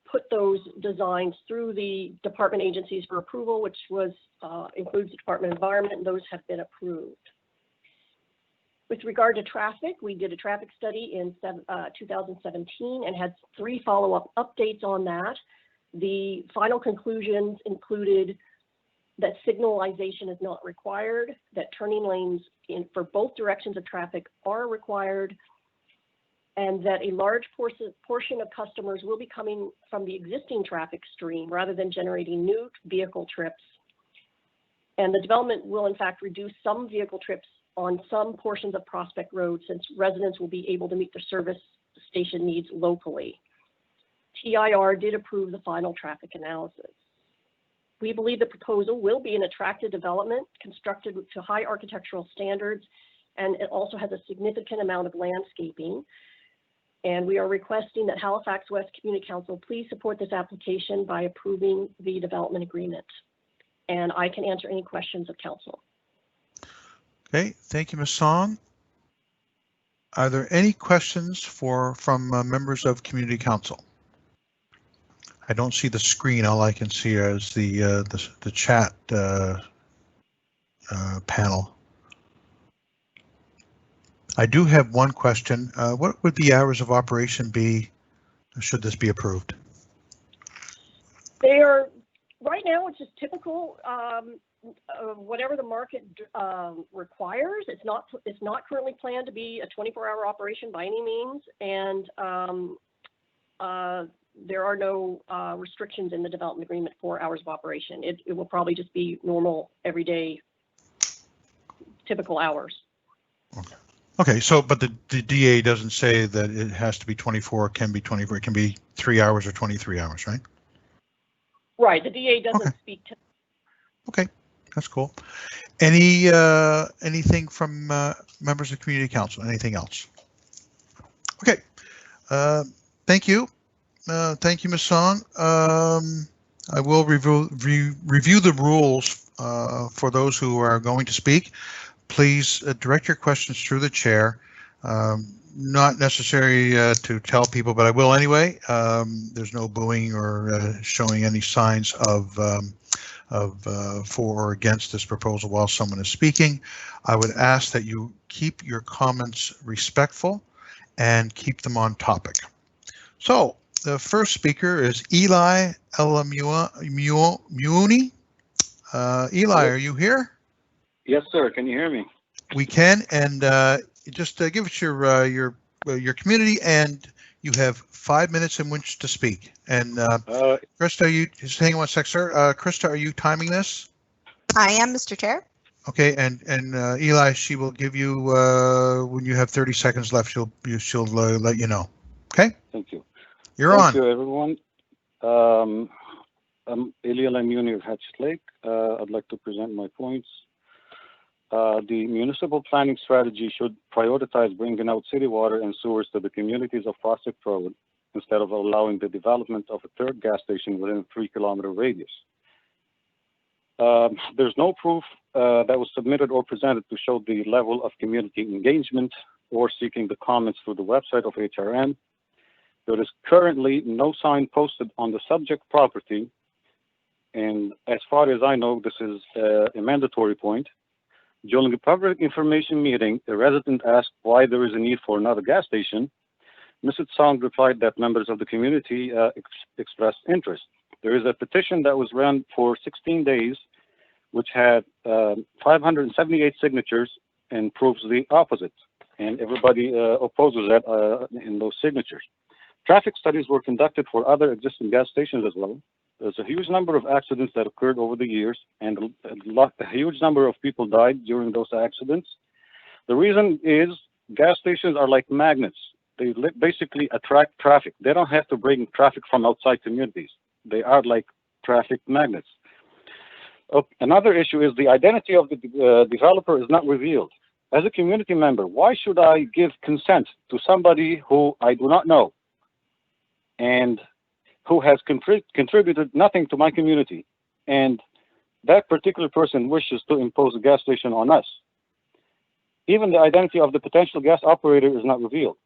put those designs through the department agencies for approval, which includes the Department of Environment, and those have been approved. With regard to traffic, we did a traffic study in 2017 and had 3 follow-up updates on that. The final conclusions included that signalization is not required, that turning lanes for both directions of traffic are required, and that a large portion of customers will be coming from the existing traffic stream rather than generating new vehicle trips. And the development will in fact reduce some vehicle trips on some portions of Prospect Road, since residents will be able to meet their service station needs locally. TIR did approve the final traffic analysis. We believe the proposal will be an attractive development constructed to high architectural standards, and it also has a significant amount of landscaping. And we are requesting that Halifax West Community Council please support this application by approving the development agreement. And I can answer any questions of council. Okay, thank you, Ms. Song. Are there any questions from members of Community Council? I don't see the screen. All I can see is the chat panel. I do have one question. What would the hours of operation be should this be approved? They are, right now, it's just typical, whatever the market requires. It's not currently planned to be a 24-hour operation by any means, and there are no restrictions in the development agreement for hours of operation. It will probably just be normal, everyday, typical hours. Okay. Okay. So, but the DA doesn't say that it has to be 24. It can be 24. It can be 3 hours or 23 hours, right? Right. The DA doesn't speak to. Okay, that's cool. Anything from members of Community Council? Anything else? Okay. Thank you. Thank you, Ms. Song. I will review the rules for those who are going to speak. Please direct your questions through the chair. Not necessary to tell people, but I will anyway. There's no booing or showing any signs of for or against this proposal while someone is speaking. I would ask that you keep your comments respectful and keep them on topic. So the first speaker is Eli Elamuoni. Eli, are you here? Yes, sir. Can you hear me? We can, and just give us your community, and you have 5 minutes in which to speak. And Krista, are you just hang on one sec, sir? Krista, are you timing this? I am, Mr. Chair. Okay, and Eli, she will give you when you have 30 seconds left. She'll let you know. Okay. Thank you. You're on. Thank you, everyone. I'm Eli Elamuoni of Hatchet Lake. I'd like to present my points. The municipal planning strategy should prioritize bringing out city water and sewers to the communities of Prospect Road instead of allowing the development of a third gas station within a 3-kilometer radius. There's no proof that was submitted or presented to show the level of community engagement or seeking the comments through the website of HRM. There is currently no sign posted on the subject property, and as far as I know, this is a mandatory point. During a public information meeting, a resident asked why there is a need for another gas station. Mrs. Song replied that members of the community expressed interest. There is a petition that was run for 16 days, which had 578 signatures and proves the opposite. And everybody opposes that in those signatures. Traffic studies were conducted for other existing gas stations as well. There's a huge number of accidents that occurred over the years, and a huge number of people died during those accidents. The reason is gas stations are like magnets. They basically attract traffic. They don't have to bring traffic from outside communities. They are like traffic magnets. Another issue is the identity of the developer is not revealed. As a community member, why should I give consent to somebody who I do not know and who has contributed nothing to my community, and that particular person wishes to impose a gas station on us? Even the identity of the potential gas operator is not revealed.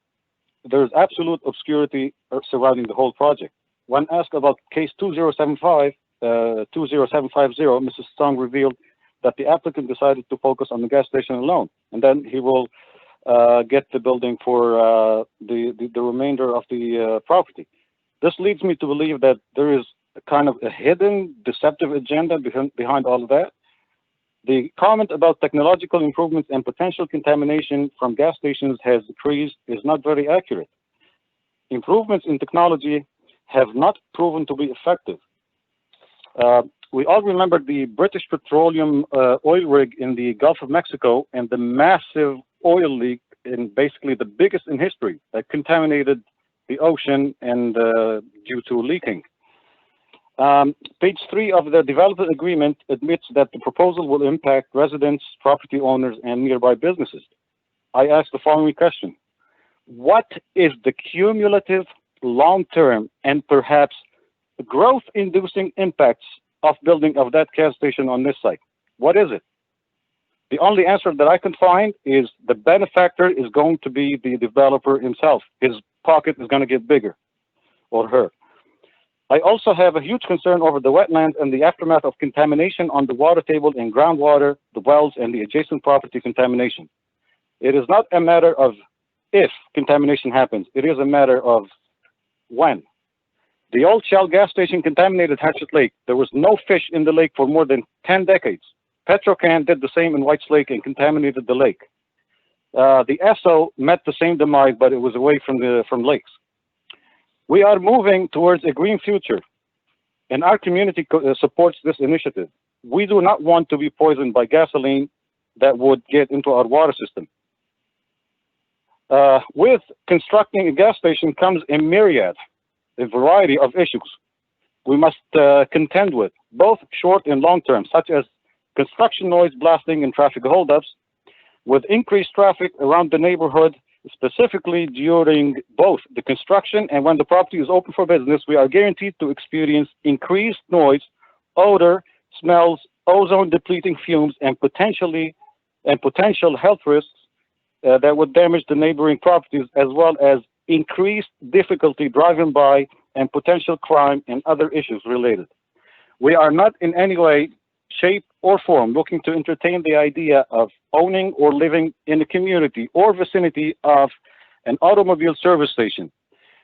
There is absolute obscurity surrounding the whole project. When asked about case 20750, Mrs. Song revealed that the applicant decided to focus on the gas station alone, and then he will get the building for the remainder of the property. This leads me to believe that there is a kind of a hidden deceptive agenda behind all of that. The comment about technological improvements and potential contamination from gas stations has decreased is not very accurate. Improvements in technology have not proven to be effective. We all remember the British Petroleum oil rig in the Gulf of Mexico and the massive oil leak, in basically the biggest in history, that contaminated the ocean and due to leaking. Page 3 of the development agreement admits that the proposal will impact residents, property owners, and nearby businesses. I ask the following question: what is the cumulative, long-term, and perhaps growth-inducing impacts of building of that gas station on this site? What is it? The only answer that I can find is the benefactor is going to be the developer himself. His pocket is going to get bigger, or her. I also have a huge concern over the wetlands and the aftermath of contamination on the water table and groundwater, the wells, and the adjacent property contamination. It is not a matter of if contamination happens, it is a matter of when. The old Shell gas station contaminated Hatchet Lake. There was no fish in the lake for more than 10 decades. Petrocan did the same in Whites Lake and contaminated the lake. The Esso met the same demise, but it was away from lakes. We are moving towards a green future, and our community supports this initiative. We do not want to be poisoned by gasoline that would get into our water system. With constructing a gas station comes a variety of issues we must contend with, both short and long term, such as construction noise, blasting, and traffic holdups. With increased traffic around the neighborhood, specifically during both the construction and when the property is open for business, we are guaranteed to experience increased noise, odor, smells, ozone depleting fumes, and potential health risks that would damage the neighboring properties, as well as increased difficulty driving by and potential crime and other issues related. We are not in any way, shape, or form looking to entertain the idea of owning or living in a community or vicinity of an automobile service station.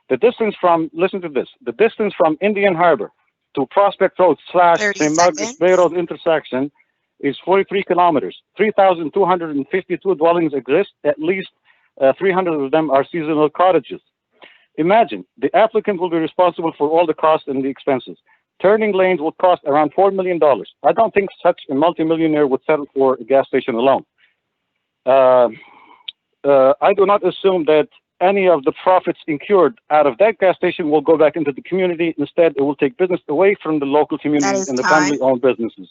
The distance from, listen to this, the distance from Indian Harbor to Prospect Road / St. Margaret's Bay Road intersection is 43 kilometers. 3,252 dwellings exist. At least 300 of them are seasonal cottages. Imagine, the applicant will be responsible for all the costs and the expenses. Turning lanes would cost around $4 million. I don't think such a multimillionaire would settle for a gas station alone. I do not assume that any of the profits incurred out of that gas station will go back into the community. Instead, it will take business away from the local communities and the family-owned businesses.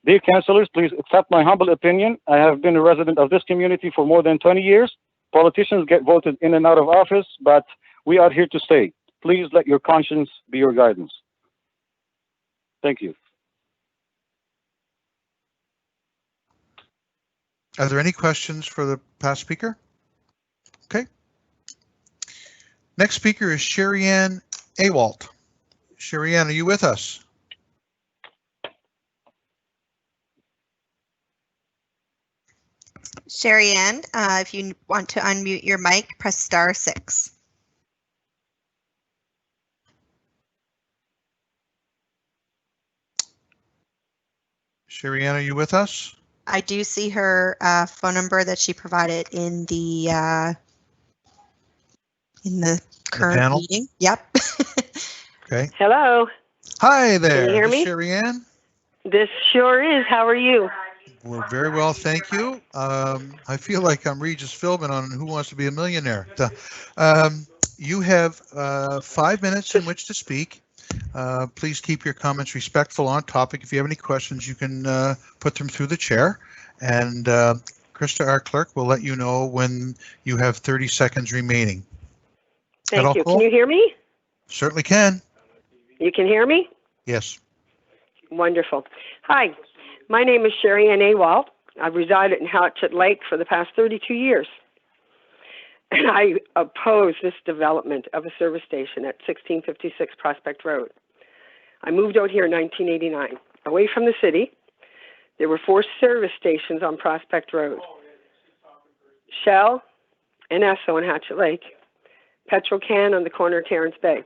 Dear councillors, please accept my humble opinion. I have been a resident of this community for more than 20 years. Politicians get voted in and out of office, but we are here to stay. Please let your conscience be your guidance. Thank you. Are there any questions for the past speaker? Okay. Next speaker is Sherry Ann Awalt. Sherry Ann, are you with us? Sherry Ann, if you want to unmute your mic, press *6. Sherry Ann, are you with us? I do see her phone number that she provided in the current panel? meeting. Yep. Okay. Hello. Hi there. Can you hear This me? Sherry Ann? This sure is. How are you? We're very well, thank you. I feel like I'm Regis Philbin on Who Wants to Be a Millionaire. You have 5 minutes in which to speak. Please keep your comments respectful on topic. If you have any questions, you can put them through the chair. And Krista, our clerk, will let you know when you have 30 seconds remaining. Thank you. Can you hear me? Certainly can. You can hear me? Yes. Wonderful. Hi, my name is Sherry Ann Awalt. I've resided in Hatchet Lake for the past 32 years. And I oppose this development of a service station at 1656 Prospect Road. I moved out here in 1989, away from the city. There were 4 service stations on Prospect Road. Shell and Esso in Hatchet Lake, Petrocan on the corner of Terrence Bay,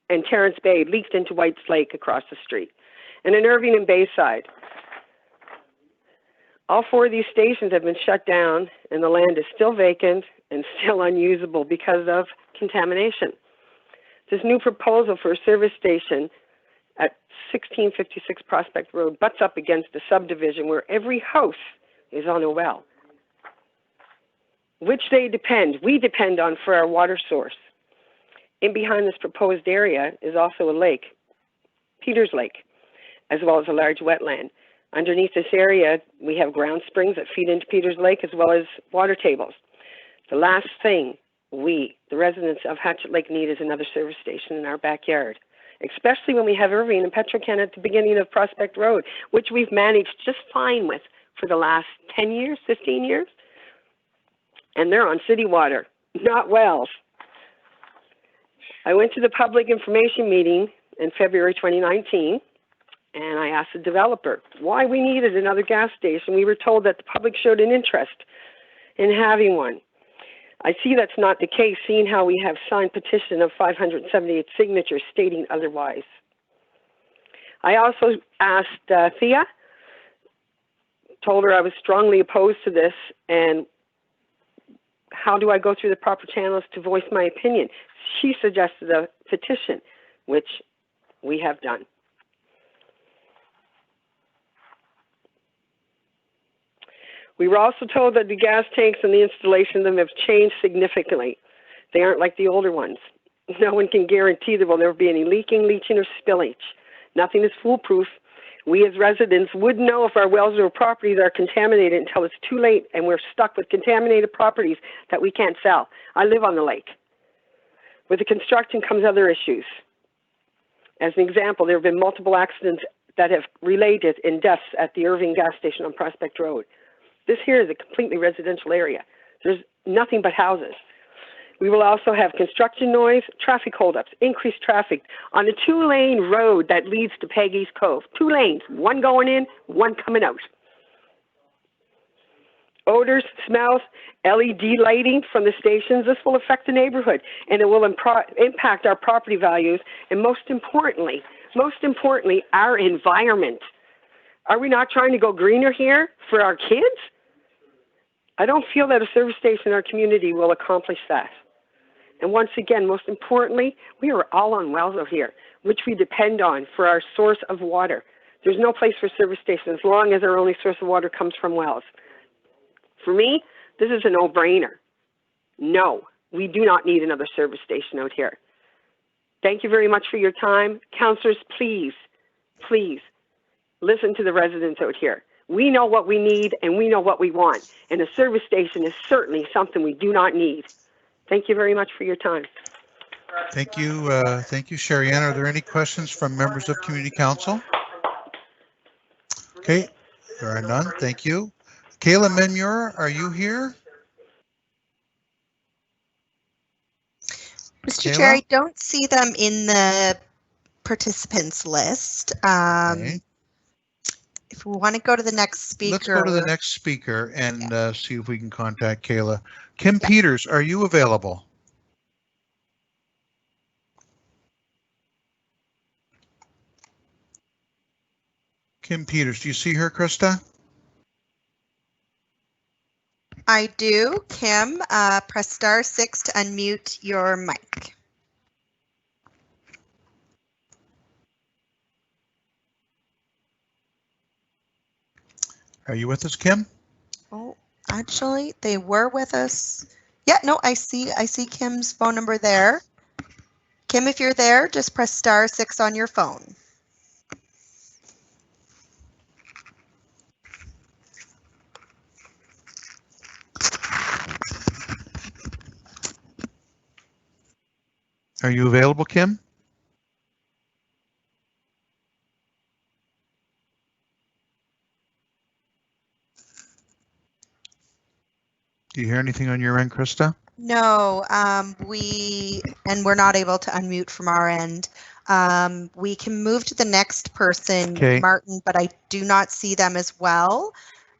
and Terrence Bay leaked into White's Lake across the street, and in Irving and Bayside. All 4 of these stations have been shut down, and the land is still vacant and still unusable because of contamination. This new proposal for a service station at 1656 Prospect Road butts up against a subdivision where every house is on a well, which we depend on for our water source. In behind this proposed area is also a lake, Peters Lake, as well as a large wetland. Underneath this area, we have ground springs that feed into Peters Lake, as well as water tables. The last thing the residents of Hatchet Lake, need is another service station in our backyard, especially when we have Irving and Petrocan at the beginning of Prospect Road, which we've managed just fine with for the last 10 years, 15 years. And they're on city water, not wells. I went to the public information meeting in February 2019, and I asked the developer why we needed another gas station. We were told that the public showed an interest in having one. I see that's not the case, seeing how we have signed petition of 578 signatures stating otherwise. I also asked Thea, told her I was strongly opposed to this, and how do I go through the proper channels to voice my opinion? She suggested a petition, which we have done. We were also told that the gas tanks and the installation of them have changed significantly. They aren't like the older ones. No one can guarantee there will never be any leaking, leaching, or spillage. Nothing is foolproof. We as residents wouldn't know if our wells or properties are contaminated until it's too late and we're stuck with contaminated properties that we can't sell. I live on the lake. With the construction comes other issues. As an example, there have been multiple accidents that have related in deaths at the Irving gas station on Prospect Road. This here is a completely residential area. There's nothing but houses. We will also have construction noise, traffic holdups, increased traffic on a 2-lane road that leads to Peggy's Cove. 2 lanes, one going in, one coming out. Odors, smells, LED lighting from the stations, this will affect the neighborhood, and it will impact our property values, and most importantly, our environment. Are we not trying to go greener here for our kids? I don't feel that a service station in our community will accomplish that. And once again, most importantly, we are all on wells out here, which we depend on for our source of water. There's no place for service stations as long as our only source of water comes from wells. For me, this is a no-brainer. No, we do not need another service station out here. Thank you very much for your time. Councillors, please, please listen to the residents out here. We know what we need and we know what we want. And a service station is certainly something we do not need. Thank you very much for your time. Thank you, Sherry Ann. Are there any questions from members of Community Council? Okay, there are none. Thank you. Kayla Menmure, are you here? Mr. Kayla? Chair, I don't see them in the participants list. Okay. If we want to go to the next speaker. Let's go to the next speaker and see if we can contact Kayla. Kim Peters, are you available? Kim Peters, do you see her, Krista? I do. Kim, press *6 to unmute your mic. Are you with us, Kim? Oh, actually, they were with us. Yeah, no, I see Kim's phone number there. Kim, if you're there, just press *6 on your phone. Are you available, Kim? Do you hear anything on your end, Krista? No, we're not able to unmute from our end. We can move to the next person, Okay. Martin, but I do not see them as well.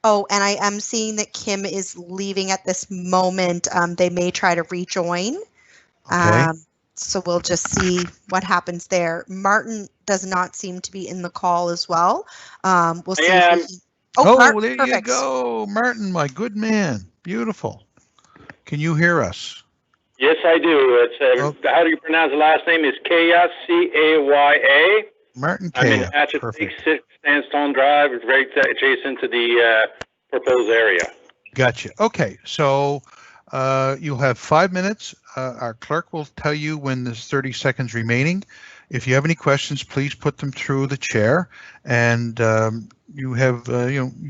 Oh, and I am seeing that Kim is leaving at this moment. They may try to rejoin. Okay. So we'll just see what happens there. Martin does not seem to be in the call as well. We'll see. am. Martin, there perfect. you go. Martin, my good man. Beautiful. Can you hear us? Yes, I do. It's how do you pronounce the last name? It's Kaya, C-A-Y-A. Martin I'm in Kaya. Hatchet Lake, Perfect. Sandstone Drive. It's right adjacent to the proposed area. Gotcha. Okay, so you'll have 5 minutes. Our clerk will tell you when there's 30 seconds remaining. If you have any questions, please put them through the chair. And you have,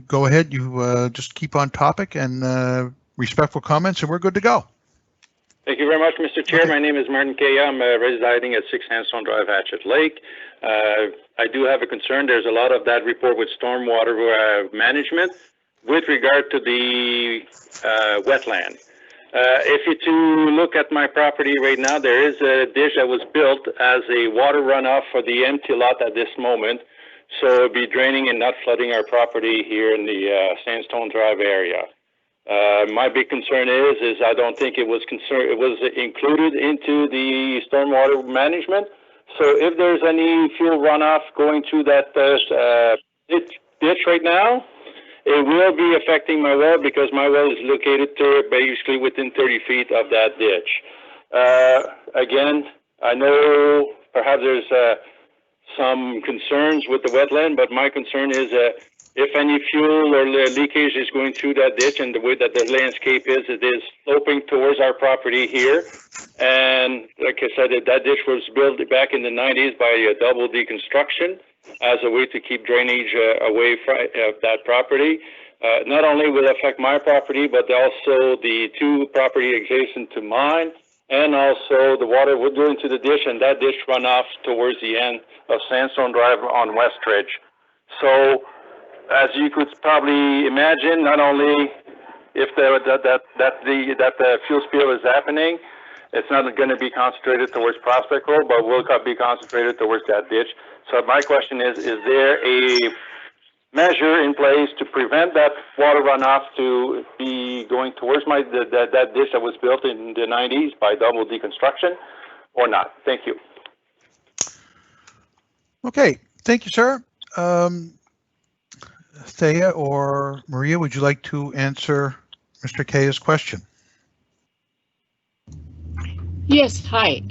go ahead. You just keep on topic and respectful comments, and we're good to go. Thank you very much, Mr. Chair. Okay. My name is Martin Kaya. I'm residing at 6 Sandstone Drive, Hatchet Lake. I do have a concern. There's a lot of that report with stormwater management with regard to the wetland. If you to look at my property right now, there is a ditch that was built as a water runoff for the empty lot at this moment. So it'll be draining and not flooding our property here in the Sandstone Drive area. My big concern is I don't think it was included into the stormwater management. So if there's any fuel runoff going through that ditch right now, it will be affecting my well because my well is located basically within 30 feet of that ditch. Again, I know perhaps there's some concerns with the wetland, but my concern is if any fuel or leakage is going through that ditch, and the way that the landscape is, it is sloping towards our property here. And like I said, that ditch was built back in the 90s by a double deconstruction as a way to keep drainage away from that property. Not only will it affect my property, but also the two property adjacent to mine, and also the water would go into the ditch, and that ditch run off towards the end of Sandstone Drive on Westridge. So, as you could probably imagine, not only if the fuel spill is happening, it's not going to be concentrated towards Prospect Road, but will be concentrated towards that ditch. So my question is there a measure in place to prevent that water runoff to be going towards that ditch that was built in the 90s by double deconstruction, or not? Thank you. Okay, thank you, sir. Thea or Maria, would you like to answer Mr. Kaya's question? Yes, hi.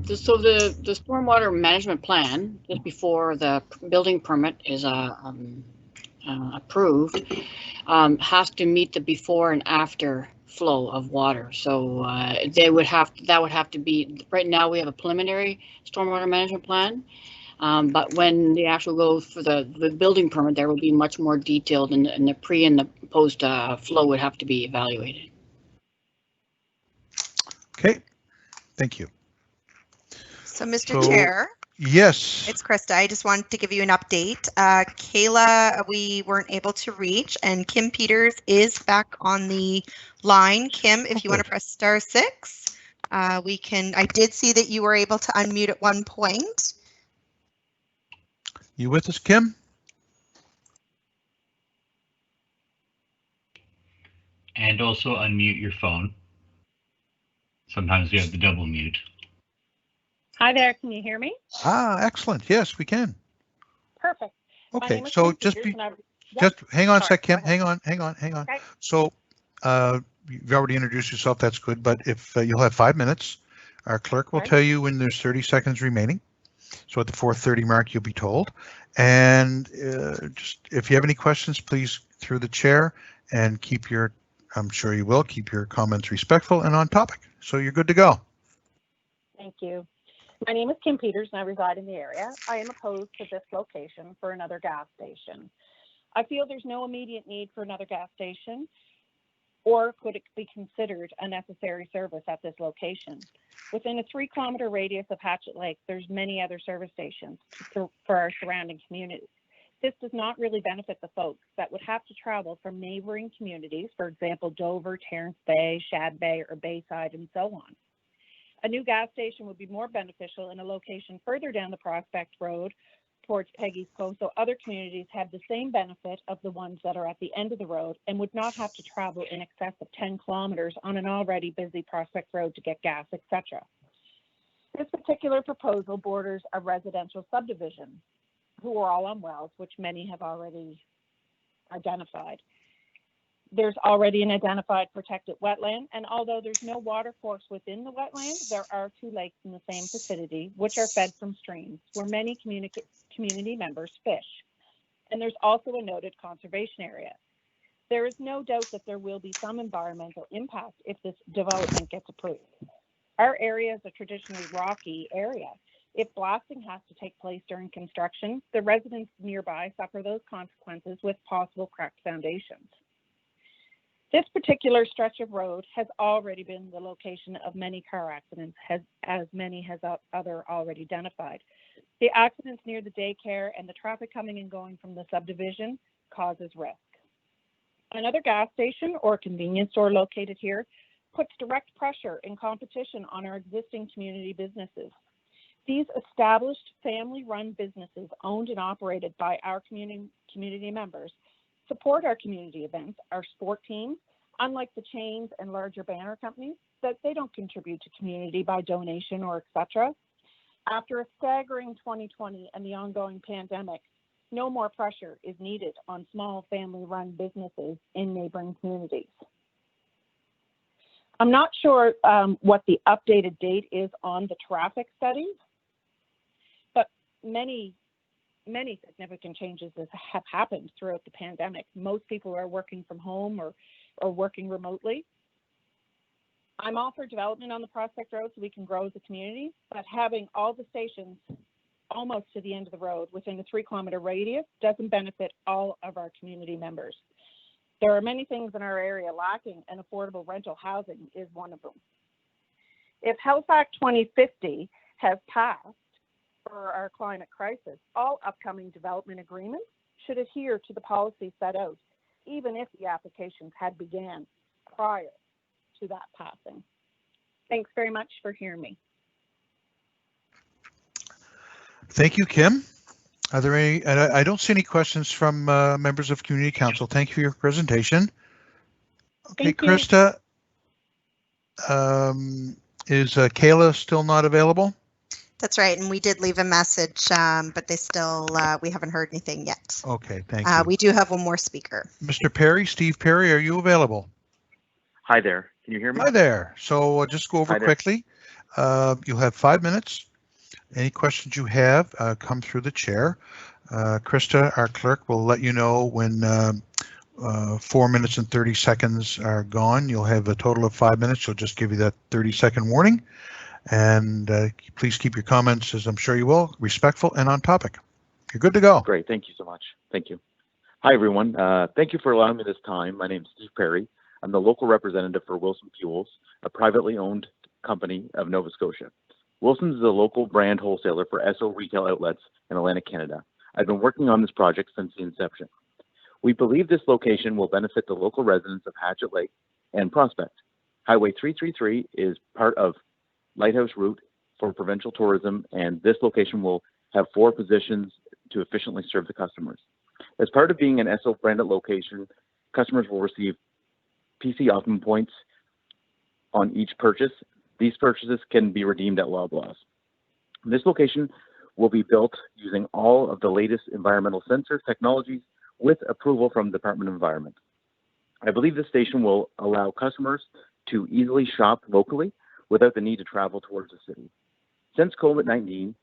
So the stormwater management plan, just before the building permit is approved, has to meet the before and after flow of water. So that would have to be, right now we have a preliminary stormwater management plan. But when the actual goes for the building permit, there will be much more detailed, and the pre and the post flow would have to be evaluated. Okay, thank you. So, Mr. So- Chair, Yes. it's Krista. I just wanted to give you an update. Kayla, we weren't able to reach, and Kim Peters is back on the line. Kim, if you want to press *6, we can. I did see that you were able to unmute at one point. You with us, Kim? And also unmute your phone. Sometimes you have the double mute. Hi there, can you hear me? Ah, excellent. Yes, we can. Perfect. My Okay, name is so Kim just Peters, be, and just hang on a Sorry, sec, Kim. go ahead. Hang on. Okay. So, you've already introduced yourself. That's good. But if you'll have 5 minutes, our clerk will Okay. tell you when there's 30 seconds remaining. So at the 4:30 mark, you'll be told. And just if you have any questions, please through the chair and keep your, I'm sure you will, keep your comments respectful and on topic. So you're good to go. Thank you. My name is Kim Peters and I reside in the area. I am opposed to this location for another gas station. I feel there's no immediate need for another gas station, or could it be considered a necessary service at this location? Within a 3-kilometer radius of Hatchet Lake, there's many other service stations for our surrounding communities. This does not really benefit the folks that would have to travel from neighboring communities, for example, Dover, Terrence Bay, Shad Bay, or Bayside, and so on. A new gas station would be more beneficial in a location further down the Prospect Road towards Peggy's Cove, so other communities have the same benefit of the ones that are at the end of the road and would not have to travel in excess of 10 kilometers on an already busy Prospect Road to get gas, etc. This particular proposal borders a residential subdivision, who are all on wells, which many have already identified. There's already an identified protected wetland, and although there's no water course within the wetland, there are 2 lakes in the same vicinity, which are fed from streams where many community members fish. And there's also a noted conservation area. There is no doubt that there will be some environmental impact if this development gets approved. Our area is a traditionally rocky area. If blasting has to take place during construction, the residents nearby suffer those consequences with possible cracked foundations. This particular stretch of road has already been the location of many car accidents, as many has other already identified. The accidents near the daycare and the traffic coming and going from the subdivision causes risk. Another gas station or convenience store located here puts direct pressure and competition on our existing community businesses. These established family-run businesses owned and operated by our community members support our community events, our sport teams, unlike the chains and larger banner companies, that they don't contribute to community by donation or etc. After a staggering 2020 and the ongoing pandemic, no more pressure is needed on small family-run businesses in neighboring communities. I'm not sure what the updated date is on the traffic study, but many significant changes have happened throughout the pandemic. Most people are working from home or working remotely. I'm all for development on the Prospect Road so we can grow as a community, but having all the stations almost to the end of the road within a 3-kilometer radius doesn't benefit all of our community members. There are many things in our area lacking, and affordable rental housing is one of them. If Halifax 2050 has passed for our climate crisis, all upcoming development agreements should adhere to the policy set out, even if the applications had began prior to that passing. Thanks very much for hearing me. Thank you, Kim. Are there any, and I don't see any questions from members of Community Council. Thank you for your presentation. Okay, Thank you. Krista, is Kayla still not available? That's right, and we did leave a message, but they still, we haven't heard anything yet. Okay, thank you. We do have one more speaker. Mr. Perry, Steve Perry, are you available? Hi there. Can you hear me? Hi there. So just go over quickly. You'll have 5 minutes. Any questions you have, come through the chair. Krista, our clerk, will let you know when 4 minutes and 30 seconds are gone. You'll have a total of 5 minutes. She'll just give you that 30-second warning. And please keep your comments, as I'm sure you will, respectful and on topic. You're good to go. Great. Thank you so much. Thank you. Hi, everyone. Thank you for allowing me this time. My name is Steve Perry. I'm the local representative for Wilson Fuels, a privately owned company of Nova Scotia. Wilson's is a local brand wholesaler for Esso retail outlets in Atlantic Canada. I've been working on this project since the inception. We believe this location will benefit the local residents of Hatchet Lake and Prospect. Highway 333 is part of Lighthouse route for provincial tourism, and this location will have 4 positions to efficiently serve the customers. As part of being an Esso branded location, customers will receive PC Optimum points on each purchase. These purchases can be redeemed at Loblaws. This location will be built using all of the latest environmental sensor technologies with approval from the Department of Environment. I believe this station will allow customers to easily shop locally without the need to travel towards the city. Since COVID-19,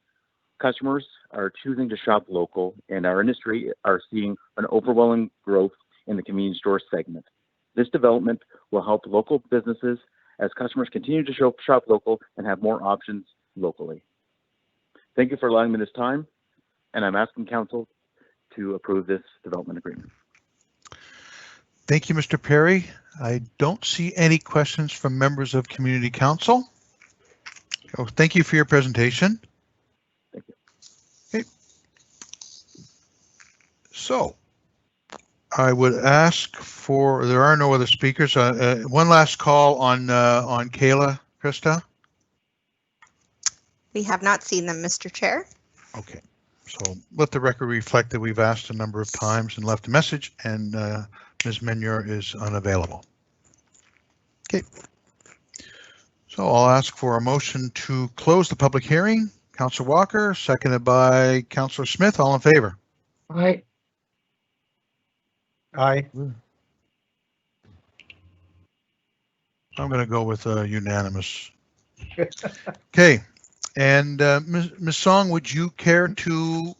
customers are choosing to shop local, and our industry are seeing an overwhelming growth in the convenience store segment. This development will help local businesses as customers continue to shop local and have more options locally. Thank you for allowing me this time, and I'm asking Council to approve this development agreement. Thank you, Mr. Perry. I don't see any questions from members of Community Council. So thank you for your presentation. Thank you. Okay. So I would ask for, there are no other speakers. One last call on Kayla, Krista. We have not seen them, Mr. Chair. Okay. So let the record reflect that we've asked a number of times and left a message, and Ms. Menyor is unavailable. Okay. So I'll ask for a motion to close the public hearing. Councillor Walker, seconded by Councillor Smith. All in favor? Aye. Aye. I'm going to go with unanimous. Okay. And Ms. Song, would you care to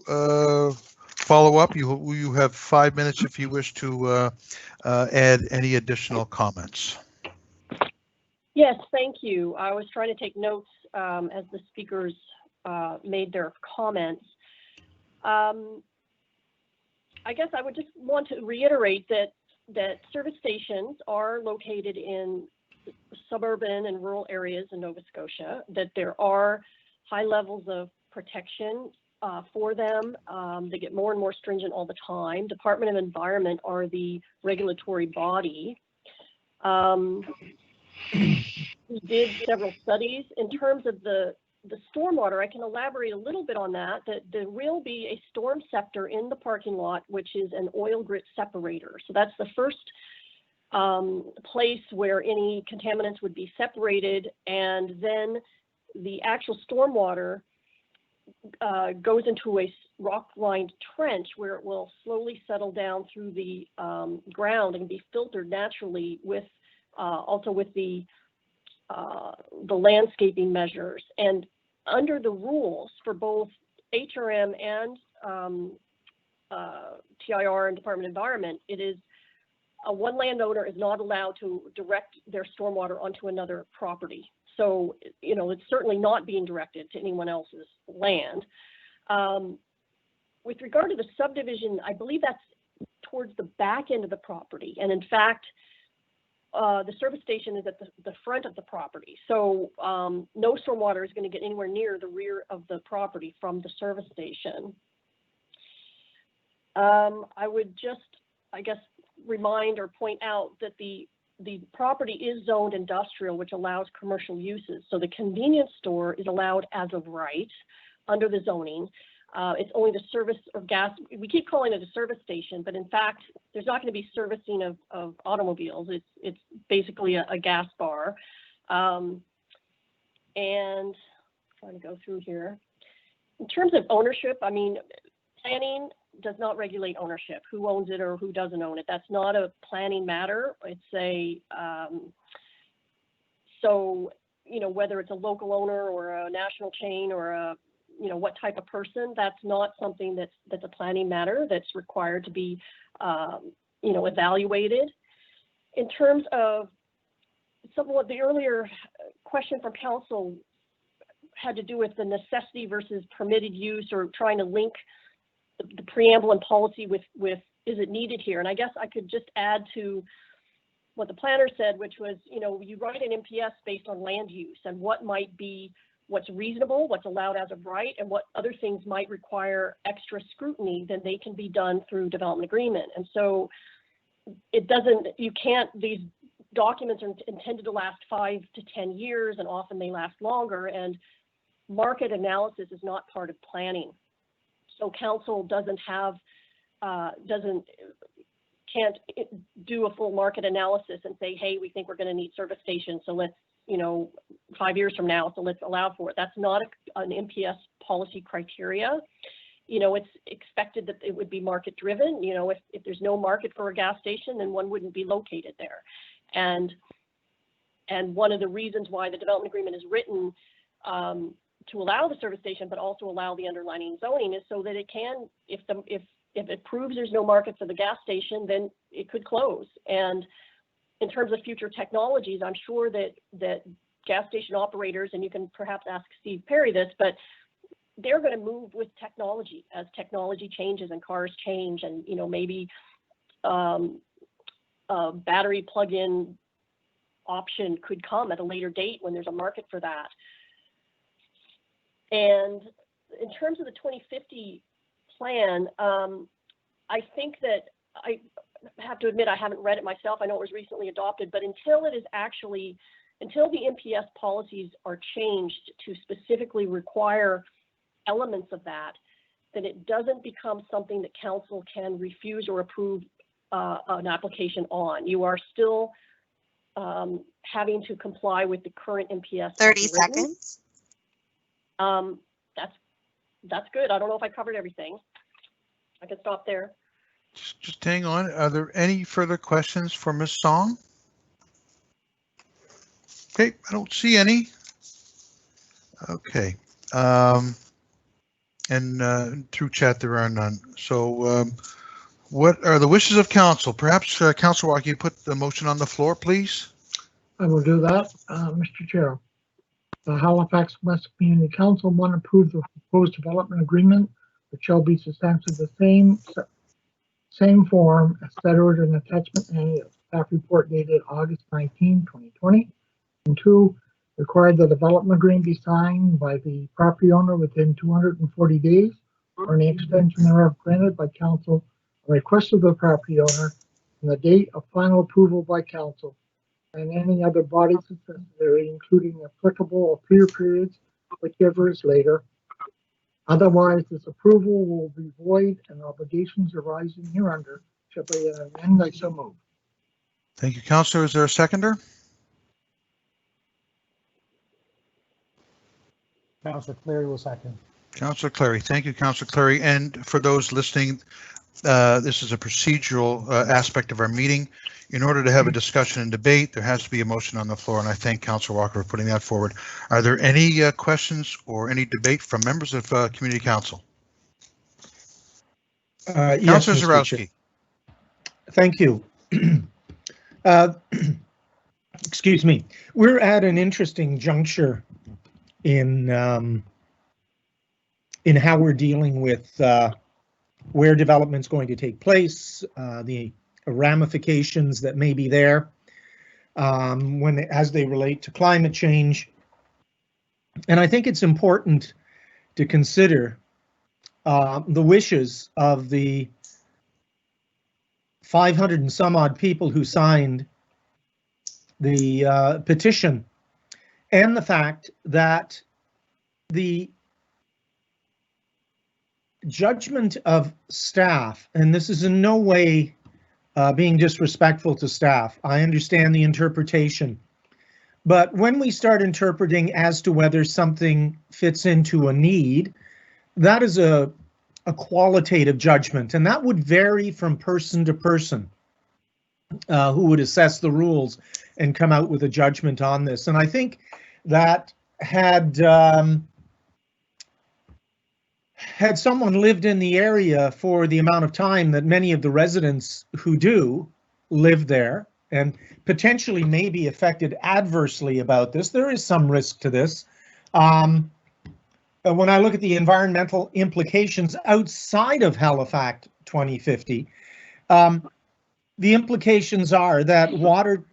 follow up? You have 5 minutes if you wish to add any additional comments. Yes, thank you. I was trying to take notes as the speakers made their comments. I guess I would just want to reiterate that service stations are located in suburban and rural areas in Nova Scotia, that there are high levels of protection for them. They get more and more stringent all the time. Department of Environment are the regulatory body. We did several studies. In terms of the stormwater, I can elaborate a little bit on that there will be a storm scepter in the parking lot, which is an oil grit separator. So that's the first place where any contaminants would be separated, and then the actual stormwater goes into a rock-lined trench where it will slowly settle down through the ground and be filtered naturally with also with the landscaping measures. And under the rules for both HRM and TIR and Department of Environment, it is one landowner is not allowed to direct their stormwater onto another property. So, you know, it's certainly not being directed to anyone else's land. With regard to the subdivision, I believe that's towards the back end of the property. And in fact, the service station is at the front of the property. So no stormwater is going to get anywhere near the rear of the property from the service station. I would just, I guess, remind or point out that the property is zoned industrial, which allows commercial uses. So the convenience store is allowed as of right under the zoning. It's only the service of gas. We keep calling it a service station, but in fact, there's not going to be servicing of automobiles. It's basically a gas bar. And trying to go through here. In terms of ownership, I mean, planning does not regulate ownership, who owns it or who doesn't own it. That's not a planning matter. It's a, so, you know, whether it's a local owner or a national chain or a, you know, what type of person, that's not something that's a planning matter that's required to be, you know, evaluated. In terms of some of the earlier question from council, had to do with the necessity versus permitted use, or trying to link the preamble and policy with is it needed here? And I guess I could just add to what the planner said, which was, you know, you write an MPS based on land use and what might be, what's reasonable, what's allowed as of right, and what other things might require extra scrutiny, then they can be done through development agreement. And so it doesn't, you can't, these documents are intended to last 5 to 10 years, and often they last longer, and market analysis is not part of planning. So council doesn't have, can't do a full market analysis and say, hey, we think we're going to need service stations, so let's, you know, 5 years from now, so let's allow for it. That's not an MPS policy criteria. You know, it's expected that it would be market driven. You know, if there's no market for a gas station, then one wouldn't be located there. And one of the reasons why the development agreement is written to allow the service station, but also allow the underlying zoning, is so that it can, if it proves there's no market for the gas station, then it could close. And in terms of future technologies, I'm sure that gas station operators, and you can perhaps ask Steve Perry this, but they're going to move with technology as technology changes and cars change, and, you know, maybe a battery plug-in option could come at a later date when there's a market for that. And in terms of the 2050 plan, I think that, I have to admit I haven't read it myself. I know it was recently adopted, but until it is actually, until the MPS policies are changed to specifically require elements of that, then it doesn't become something that council can refuse or approve an application on. You are still having to comply with the current MPS. 30 seconds. That's good. I don't know if I covered everything. I can stop there. Just hang on. Are there any further questions for Ms. Song? Okay, I don't see any. Okay. And through chat, there are none. So what are the wishes of council? Perhaps Councillor Walker, you put the motion on the floor, please. I will do that, Mr. Chair. The Halifax West Community Council want to approve the proposed development agreement, which shall be substantially the same form as set out in attachment A of staff report dated August 19, 2020. And 2, require the development agreement be signed by the property owner within 240 days, or any extension thereof granted by council on request of the property owner, and the date of final approval by council, and any other bodies necessary, including applicable appeal periods, whichever is later. Otherwise, this approval will be void, and obligations arising hereunder shall be an end. I so move. Thank you, Councillor. Is there a seconder? Councillor Cleary will second. Councillor Clary. Thank you, Councillor Clary. And for those listening, this is a procedural aspect of our meeting. In order to have a discussion and debate, there has to be a motion on the floor, and I thank Councillor Walker for putting that forward. Are there any questions or any debate from members of Community Council? Yes, Councillor Mr. Zarowski. Thank you. Excuse me. We're at an interesting juncture in how we're dealing with where development's going to take place, the ramifications that may be there as they relate to climate change. And I think it's important to consider the wishes of the 500 and some odd people who signed the petition, and the fact that the judgment of staff, and this is in no way being disrespectful to staff, I understand the interpretation, but when we start interpreting as to whether something fits into a need, that is a qualitative judgment, and that would vary from person to person who would assess the rules and come out with a judgment on this. And I think that had someone lived in the area for the amount of time that many of the residents who do live there and potentially may be affected adversely about this, there is some risk to this. when I look at the environmental implications outside of Halifax 2050, the implications are that water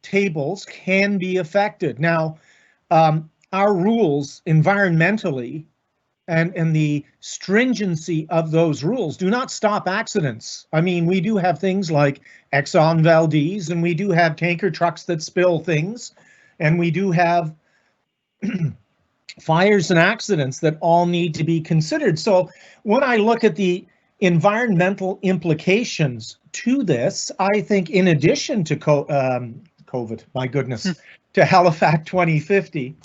tables can be affected. Now, our rules environmentally and the stringency of those rules do not stop accidents. I mean, we do have things like Exxon Valdez, and we do have tanker trucks that spill things, and we do have fires and accidents that all need to be considered. So when I look at the environmental implications to this, I think in addition to COVID, my goodness, to Halifax 2050,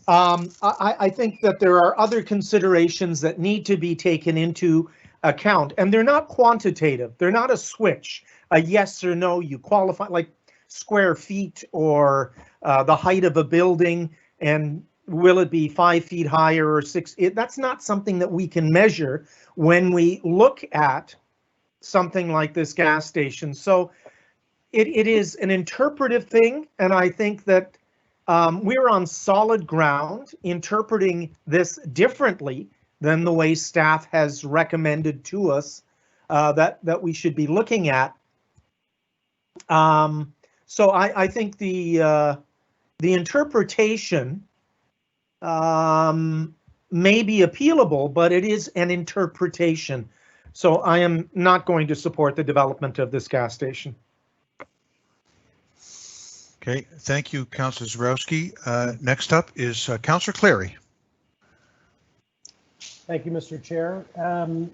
I think that there are other considerations that need to be taken into account, and they're not quantitative. They're not a switch, a yes or no, you qualify, like square feet or the height of a building, and will it be 5 feet higher or 6? That's not something that we can measure when we look at something like this gas station. So it is an interpretive thing, and I think that we're on solid ground interpreting this differently than the way staff has recommended to us that we should be looking at. So I think the interpretation may be appealable, but it is an interpretation. So I am not going to support the development of this gas station. Okay, thank you, Councillor Zarowski. Next up is Councillor Clary. Thank you, Mr. Chair.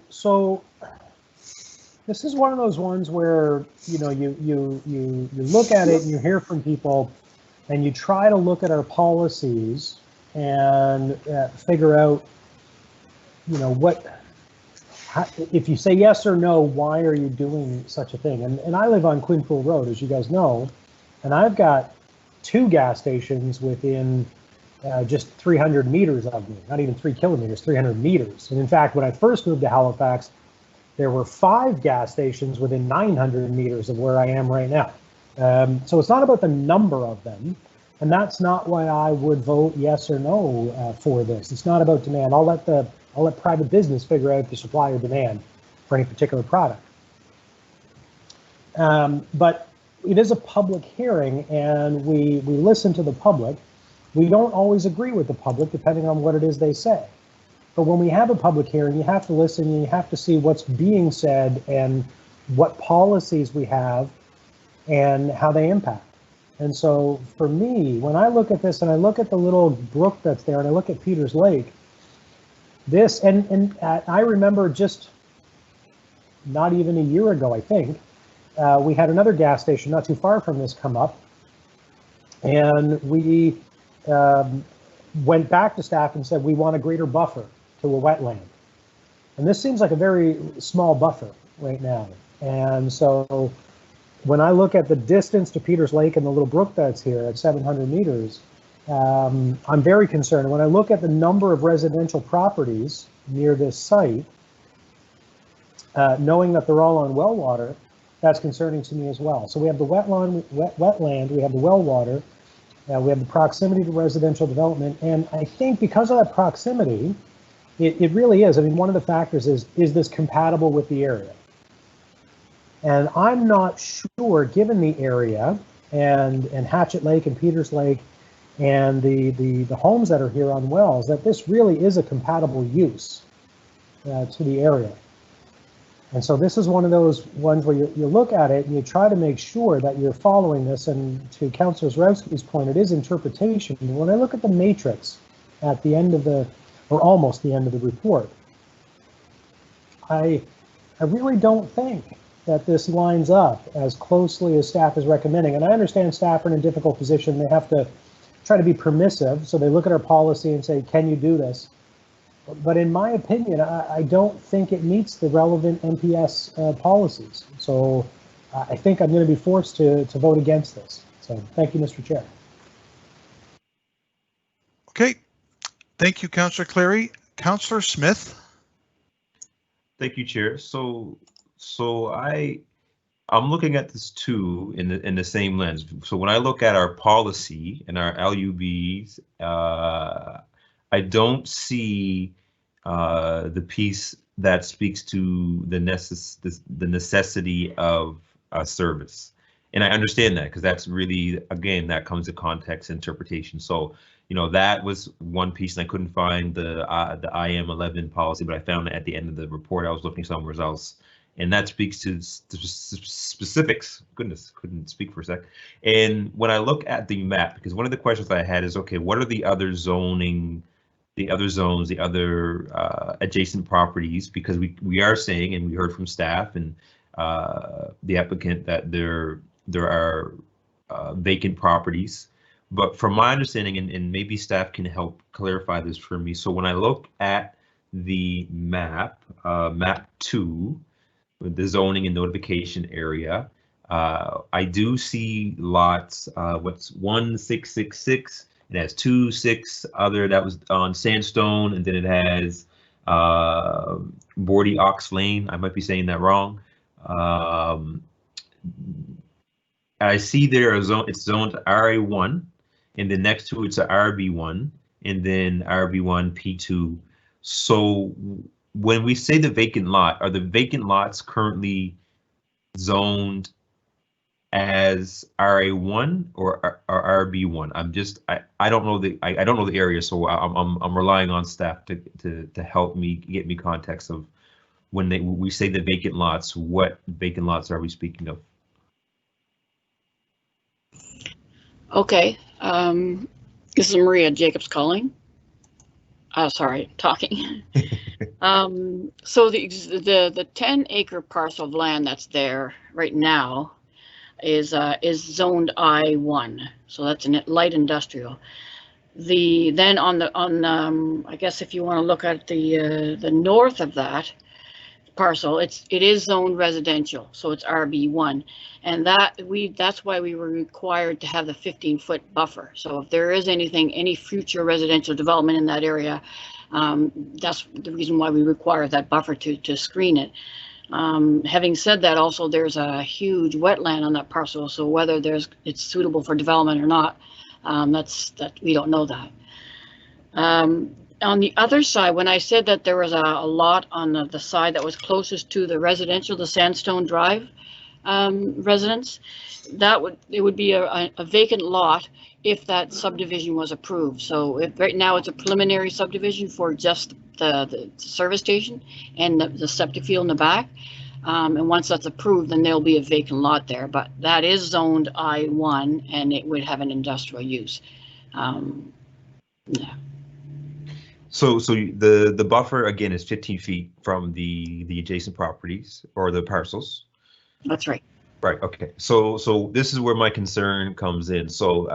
So this is one of those ones where, you know, you look at it and you hear from people and you try to look at our policies and figure out, you know, if you say yes or no, why are you doing such a thing? And I live on Quinpool Road, as you guys know, and I've got 2 gas stations within just 300 meters of me, not even 3 kilometers, 300 meters. And in fact, when I first moved to Halifax, there were 5 gas stations within 900 meters of where I am right now. So it's not about the number of them. And that's not why I would vote yes or no for this. It's not about demand. I'll let private business figure out the supply or demand for any particular product. But it is a public hearing, and we listen to the public. We don't always agree with the public, depending on what it is they say. But when we have a public hearing, you have to listen, and you have to see what's being said and what policies we have and how they impact. And so for me, when I look at this and I look at the little brook that's there and I look at Peters Lake, this, and I remember just not even a year ago, I think, we had another gas station not too far from this come up, and we went back to staff and said we want a greater buffer to a wetland. And this seems like a very small buffer right now. And so when I look at the distance to Peters Lake and the little brook that's here at 700 meters, I'm very concerned. When I look at the number of residential properties near this site, knowing that they're all on well water, that's concerning to me as well. So we have the wetland, we have the well water, we have the proximity to residential development, and I think because of that proximity, it really is. I mean, one of the factors is this compatible with the area? And I'm not sure, given the area and Hatchet Lake and Peters Lake and the homes that are here on wells, that this really is a compatible use to the area. And so this is one of those ones where you look at it and you try to make sure that you're following this. And to Councillor Zarowski's point, it is interpretation. When I look at the matrix at the end of the, or almost the end of the report, I really don't think that this lines up as closely as staff is recommending. And I understand staff are in a difficult position. They have to try to be permissive. So they look at our policy and say, can you do this? But in my opinion, I don't think it meets the relevant MPS policies. So I think I'm going to be forced to vote against this. So thank you, Mr. Chair. Okay. Thank you, Councillor Clary. Councillor Smith. Thank you, Chair. So I'm looking at this too in the same lens. So when I look at our policy and our LUBs, I I don't see the piece that speaks to the necessity of service. And I understand that because that's really, again, that comes to context interpretation. So, you know, that was one piece, and I couldn't find the IM11 policy, but I found it at the end of the report. I was looking somewhere else, and that speaks to specifics. Goodness, couldn't speak for a sec. And when I look at the map, because one of the questions I had is, okay, what are the other zoning, the other zones, the other adjacent properties? Because we are saying, and we heard from staff and the applicant, that there are vacant properties. But from my understanding, and maybe staff can help clarify this for me. So when I look at the map, map 2, with the zoning and notification area, I do see lots, what's 1666, it has 26 other, that was on sandstone, and then it has Bordy Ox Lane, I might be saying that wrong. I see there a zone, it's zoned to RA1, and then next to it's a RB1, and then RB1 P2. So when we say the vacant lot, are the vacant lots currently zoned as RA1 or RB1? I'm just, I don't know the I don't know the area, so I'm relying on staff to help me get me context of when we say the vacant lots, what vacant lots are we speaking of? Okay, this is Maria Jacobs calling. Sorry, talking. So the 10-acre parcel of land that's there right now is zoned I1, so that's a light industrial. Then on I guess if you want to look at the north of that parcel, it is zoned residential, so it's RB1, and that's why we were required to have the 15-foot buffer. So if there is any future residential development in that area, that's the reason why we require that buffer to screen it. Having said that, also there's a huge wetland on that parcel, so whether it's suitable for development or not, that we don't know that. On the other side, when I said that there was a lot on the side that was closest to the residential, the Sandstone Drive residence, it would be a vacant lot if that subdivision was approved. So right now it's a preliminary subdivision for just the service station and the septic field in the back. And once that's approved, then there'll be a vacant lot there. But that is zoned I1, and it would have an industrial use. Yeah. So the buffer again is 15 feet from the adjacent properties or the parcels. That's right. Right. Okay. So this is where my concern comes in. So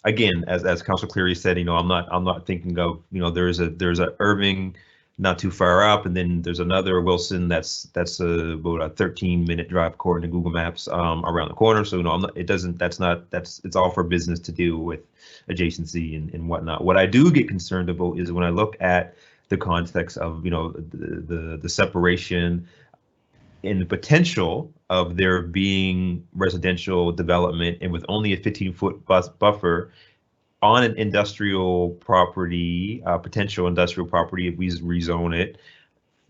again, as Councilor Cleary said, you know, I'm not thinking of, you know, there's a Irving not too far up, and then there's another Wilson that's about a 13-minute drive according to Google Maps around the corner. So no, it's all for business to deal with adjacency and whatnot. What I do get concerned about is when I look at the context of, you know, the separation and the potential of there being residential development, and with only a 15-foot buffer on an industrial property, potential industrial property, if we rezone it,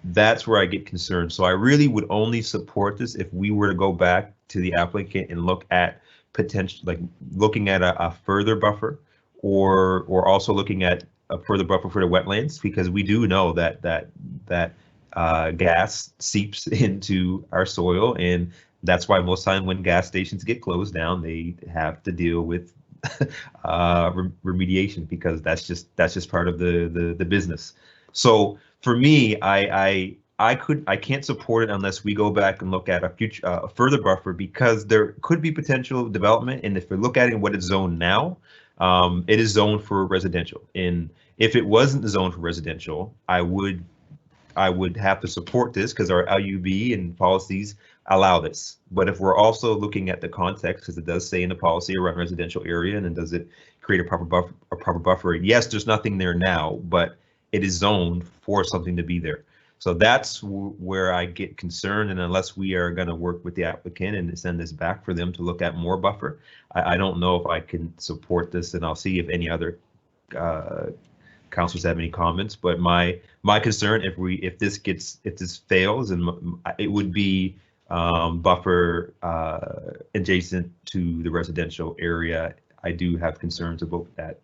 that's where I get concerned. So I really would only support this if we were to go back to the applicant and look at potential, like looking at a further buffer, or also looking at a further buffer for the wetlands, because we do know that gas seeps into our soil, and that's why most time when gas stations get closed down, they have to deal with remediation, because that's just part of the business. So for me, I can't support it unless we go back and look at a future a further buffer, because there could be potential development. And if we look at it, what it's zoned now, it is zoned for residential. And if it wasn't zoned for residential, I would have to support this because our LUB and policies allow this. But if we're also looking at the context, because it does say in the policy around residential area, and then does it create a proper buffer? Yes, there's nothing there now, but it is zoned for something to be there. So that's where I get concerned. And unless we are going to work with the applicant and send this back for them to look at more buffer, I don't know if I can support this. And I'll see if any other councilors have any comments, but my concern if this fails, and it would be buffer adjacent to the residential area. I do have concerns about that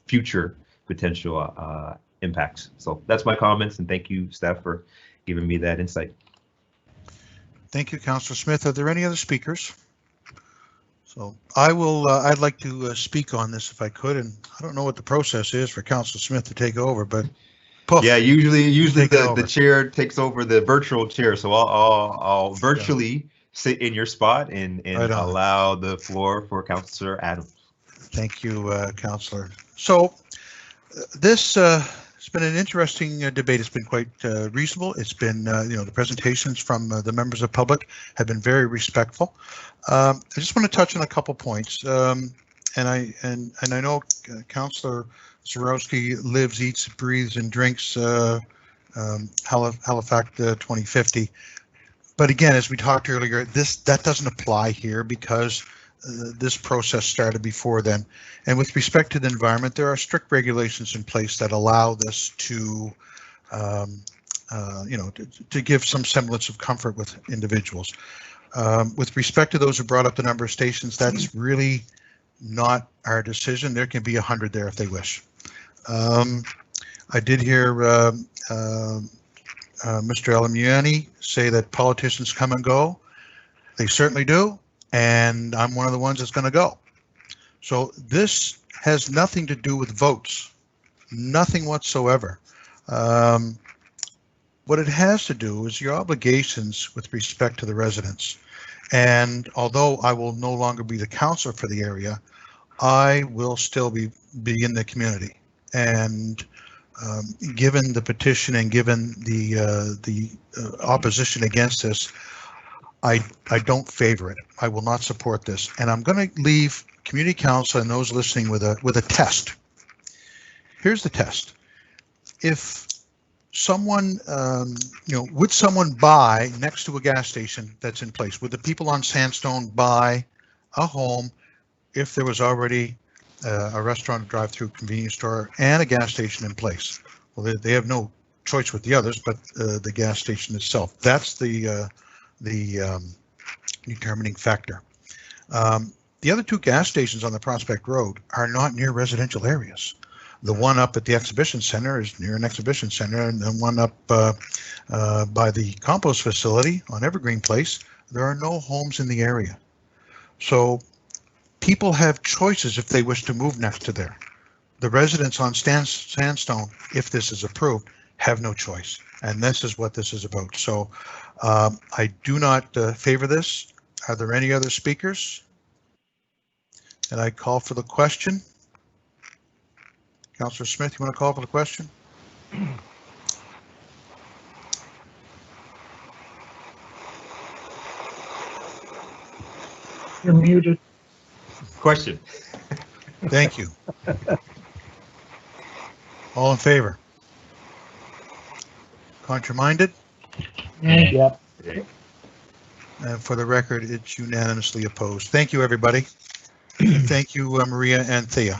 future potential impacts. So that's my comments, and thank you, staff, for giving me that insight. Thank you, Councillor Smith. Are there any other speakers? So I will. I'd like to speak on this if I could, and I don't know what the process is for Councillor Smith to take over, but poof, yeah, usually the chair takes over the virtual chair, so I'll virtually sit in your spot and right allow the floor for Councillor Adams. Thank you, Councillor. So this it's been an interesting debate. It's been quite reasonable. It's been, the presentations from the members of public have been very respectful. I just want to touch on a couple points, and I know Councillor Zarowski lives, eats, breathes, and drinks Halifax 2050. But again, as we talked earlier, that doesn't apply here because this process started before then. And with respect to the environment, there are strict regulations in place that allow this to, to give some semblance of comfort with individuals. With respect to those who brought up the number of stations, that's really not our decision. There can be 100 there if they wish. I did hear Mr. Elamuani say that politicians come and go. They certainly do. And I'm one of the ones that's going to go. So this has nothing to do with votes, nothing whatsoever. What it has to do is your obligations with respect to the residents. And although I will no longer be the councillor for the area, I will still be in the community. And given the petition and given the opposition against this, I don't favor it. I will not support this, and I'm going to leave community council and those listening with a test. Here's the test: if someone, would someone buy next to a gas station that's in place? Would the people on Sandstone buy a home if there was already a restaurant, a drive-through, convenience store, and a gas station in place? Well, they have no choice with the others, but the gas station itself. That's the determining factor. The other two gas stations on the Prospect Road are not near residential areas. The one up at the exhibition center is near an exhibition center, and the one up by the compost facility on Evergreen Place, there are no homes in the area. So people have choices if they wish to move next to there. The residents on Sandstone, if this is approved, have no choice. And this is what this is about. So I do not favor this. Are there any other speakers? And I call for the question. Councillor Smith, you want to call for the question? You're muted. Question. Thank you. All in favor? Contrary-minded? Yep. And for the record, it's unanimously opposed. Thank you, everybody. Thank you, Maria and Thea.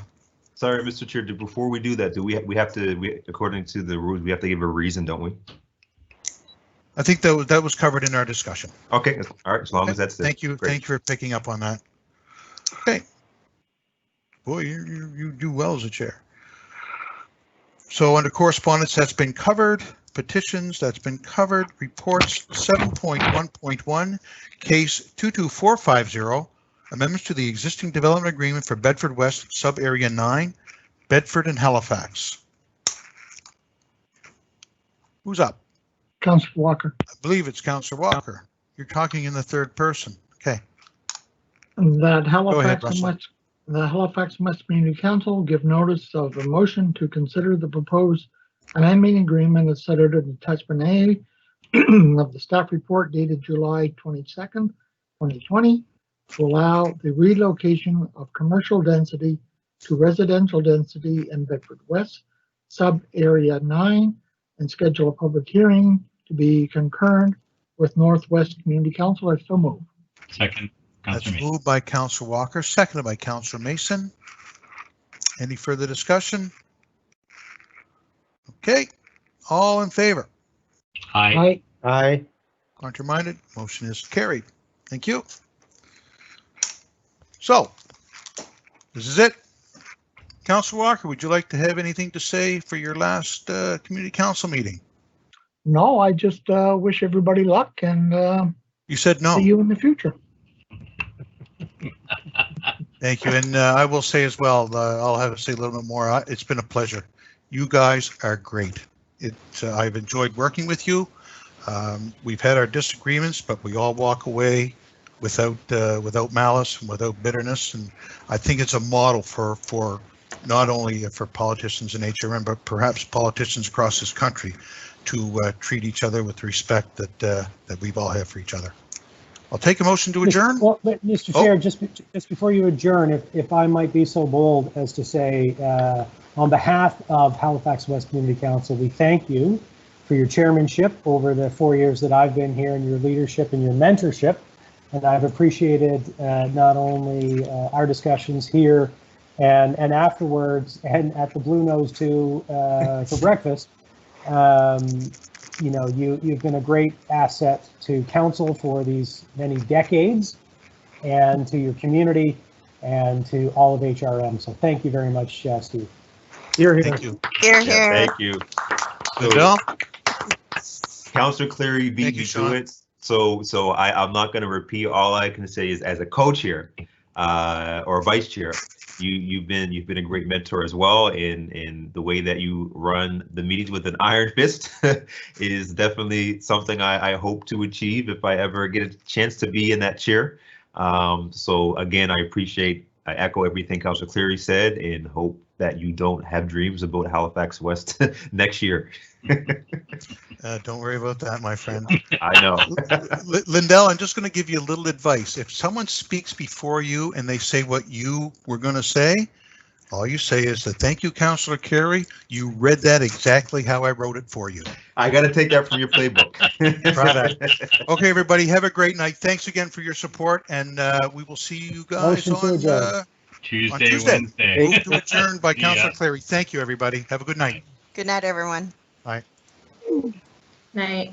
Sorry, Mr. Chair, before we do that, we have to, according to the rules, we have to give a reason, don't we? I think that was covered in our discussion. Okay, all right, as long as that's it. Thank you. Great. Thank you for picking up on that. Okay. Boy, you do well as a chair. So under correspondence, that's been covered. Petitions, that's been covered. Reports 7.1.1, case 22450, amendments to the existing development agreement for Bedford West Sub-Area 9, Bedford and Halifax. Who's up? Councillor Walker. I believe it's Councillor Walker. You're talking in the third person. Okay. That Halifax, ahead, the Halifax West Community Council give notice of a motion to consider the proposed amending agreement as set out in attachment A of the staff report dated July 22nd, 2020, to allow the relocation of commercial density to residential density in Bedford West, sub-area 9, and schedule a public hearing to be concurrent with Northwest Community Council. I so move. Second. That's moved by Councillor Walker, seconded by Councillor Mason. Any further discussion? Okay, all in favor? Aye. Aye. Contrary-minded, motion is carried. Thank you. So, this is it. Councillor Walker, would you like to have anything to say for your last community council meeting? No, I just wish everybody luck and You said no. see you in the future. Thank you. And I will say as well, I'll have to say a little bit more. It's been a pleasure. You guys are great. I've enjoyed working with you. We've had our disagreements, but we all walk away without malice and without bitterness. And I think it's a model for not only for politicians in HRM, but perhaps politicians across this country to treat each other with the respect that we've all had for each other. I'll take a motion to adjourn. Well, but Mr. Chair, just before you adjourn, if I might be so bold as to say, on behalf of Halifax West Community Council, we thank you for your chairmanship over the 4 years that I've been here, and your leadership and your mentorship. And I've appreciated not only our discussions here and afterwards, and at the Blue Nose too for breakfast. You know, you've been a great asset to council for these many decades, and to your community, and to all of HRM. So thank you very much, Steve. Here, here. Thank you. Here, Yeah, here. thank you. Lindell? Councillor Cleary beat Thank you, you to Sean. it. So I'm not going to repeat. All I can say is, as a co-chair or vice chair, you've been a great mentor as well. In the way that you run the meetings with an iron fist is definitely something I hope to achieve if I ever get a chance to be in that chair. So again, I echo everything Councillor Cleary said, and hope that you don't have dreams about Halifax West next year. Don't worry about that, my friend. I know. Lindell, I'm just going to give you a little advice. If someone speaks before you and they say what you were going to say, all you say is that, thank you, Councillor Carey. You read that exactly how I wrote it for you. I got to take that from your playbook. Try that. Okay, everybody, have a great night. Thanks again for your support, and we will see you guys Motion to on adjourn. Tuesday, Tuesday. Wednesday. Move to adjourn by Yeah. Councillor Clary. Thank you, everybody. Have a good night. Good night, everyone. Bye. Night.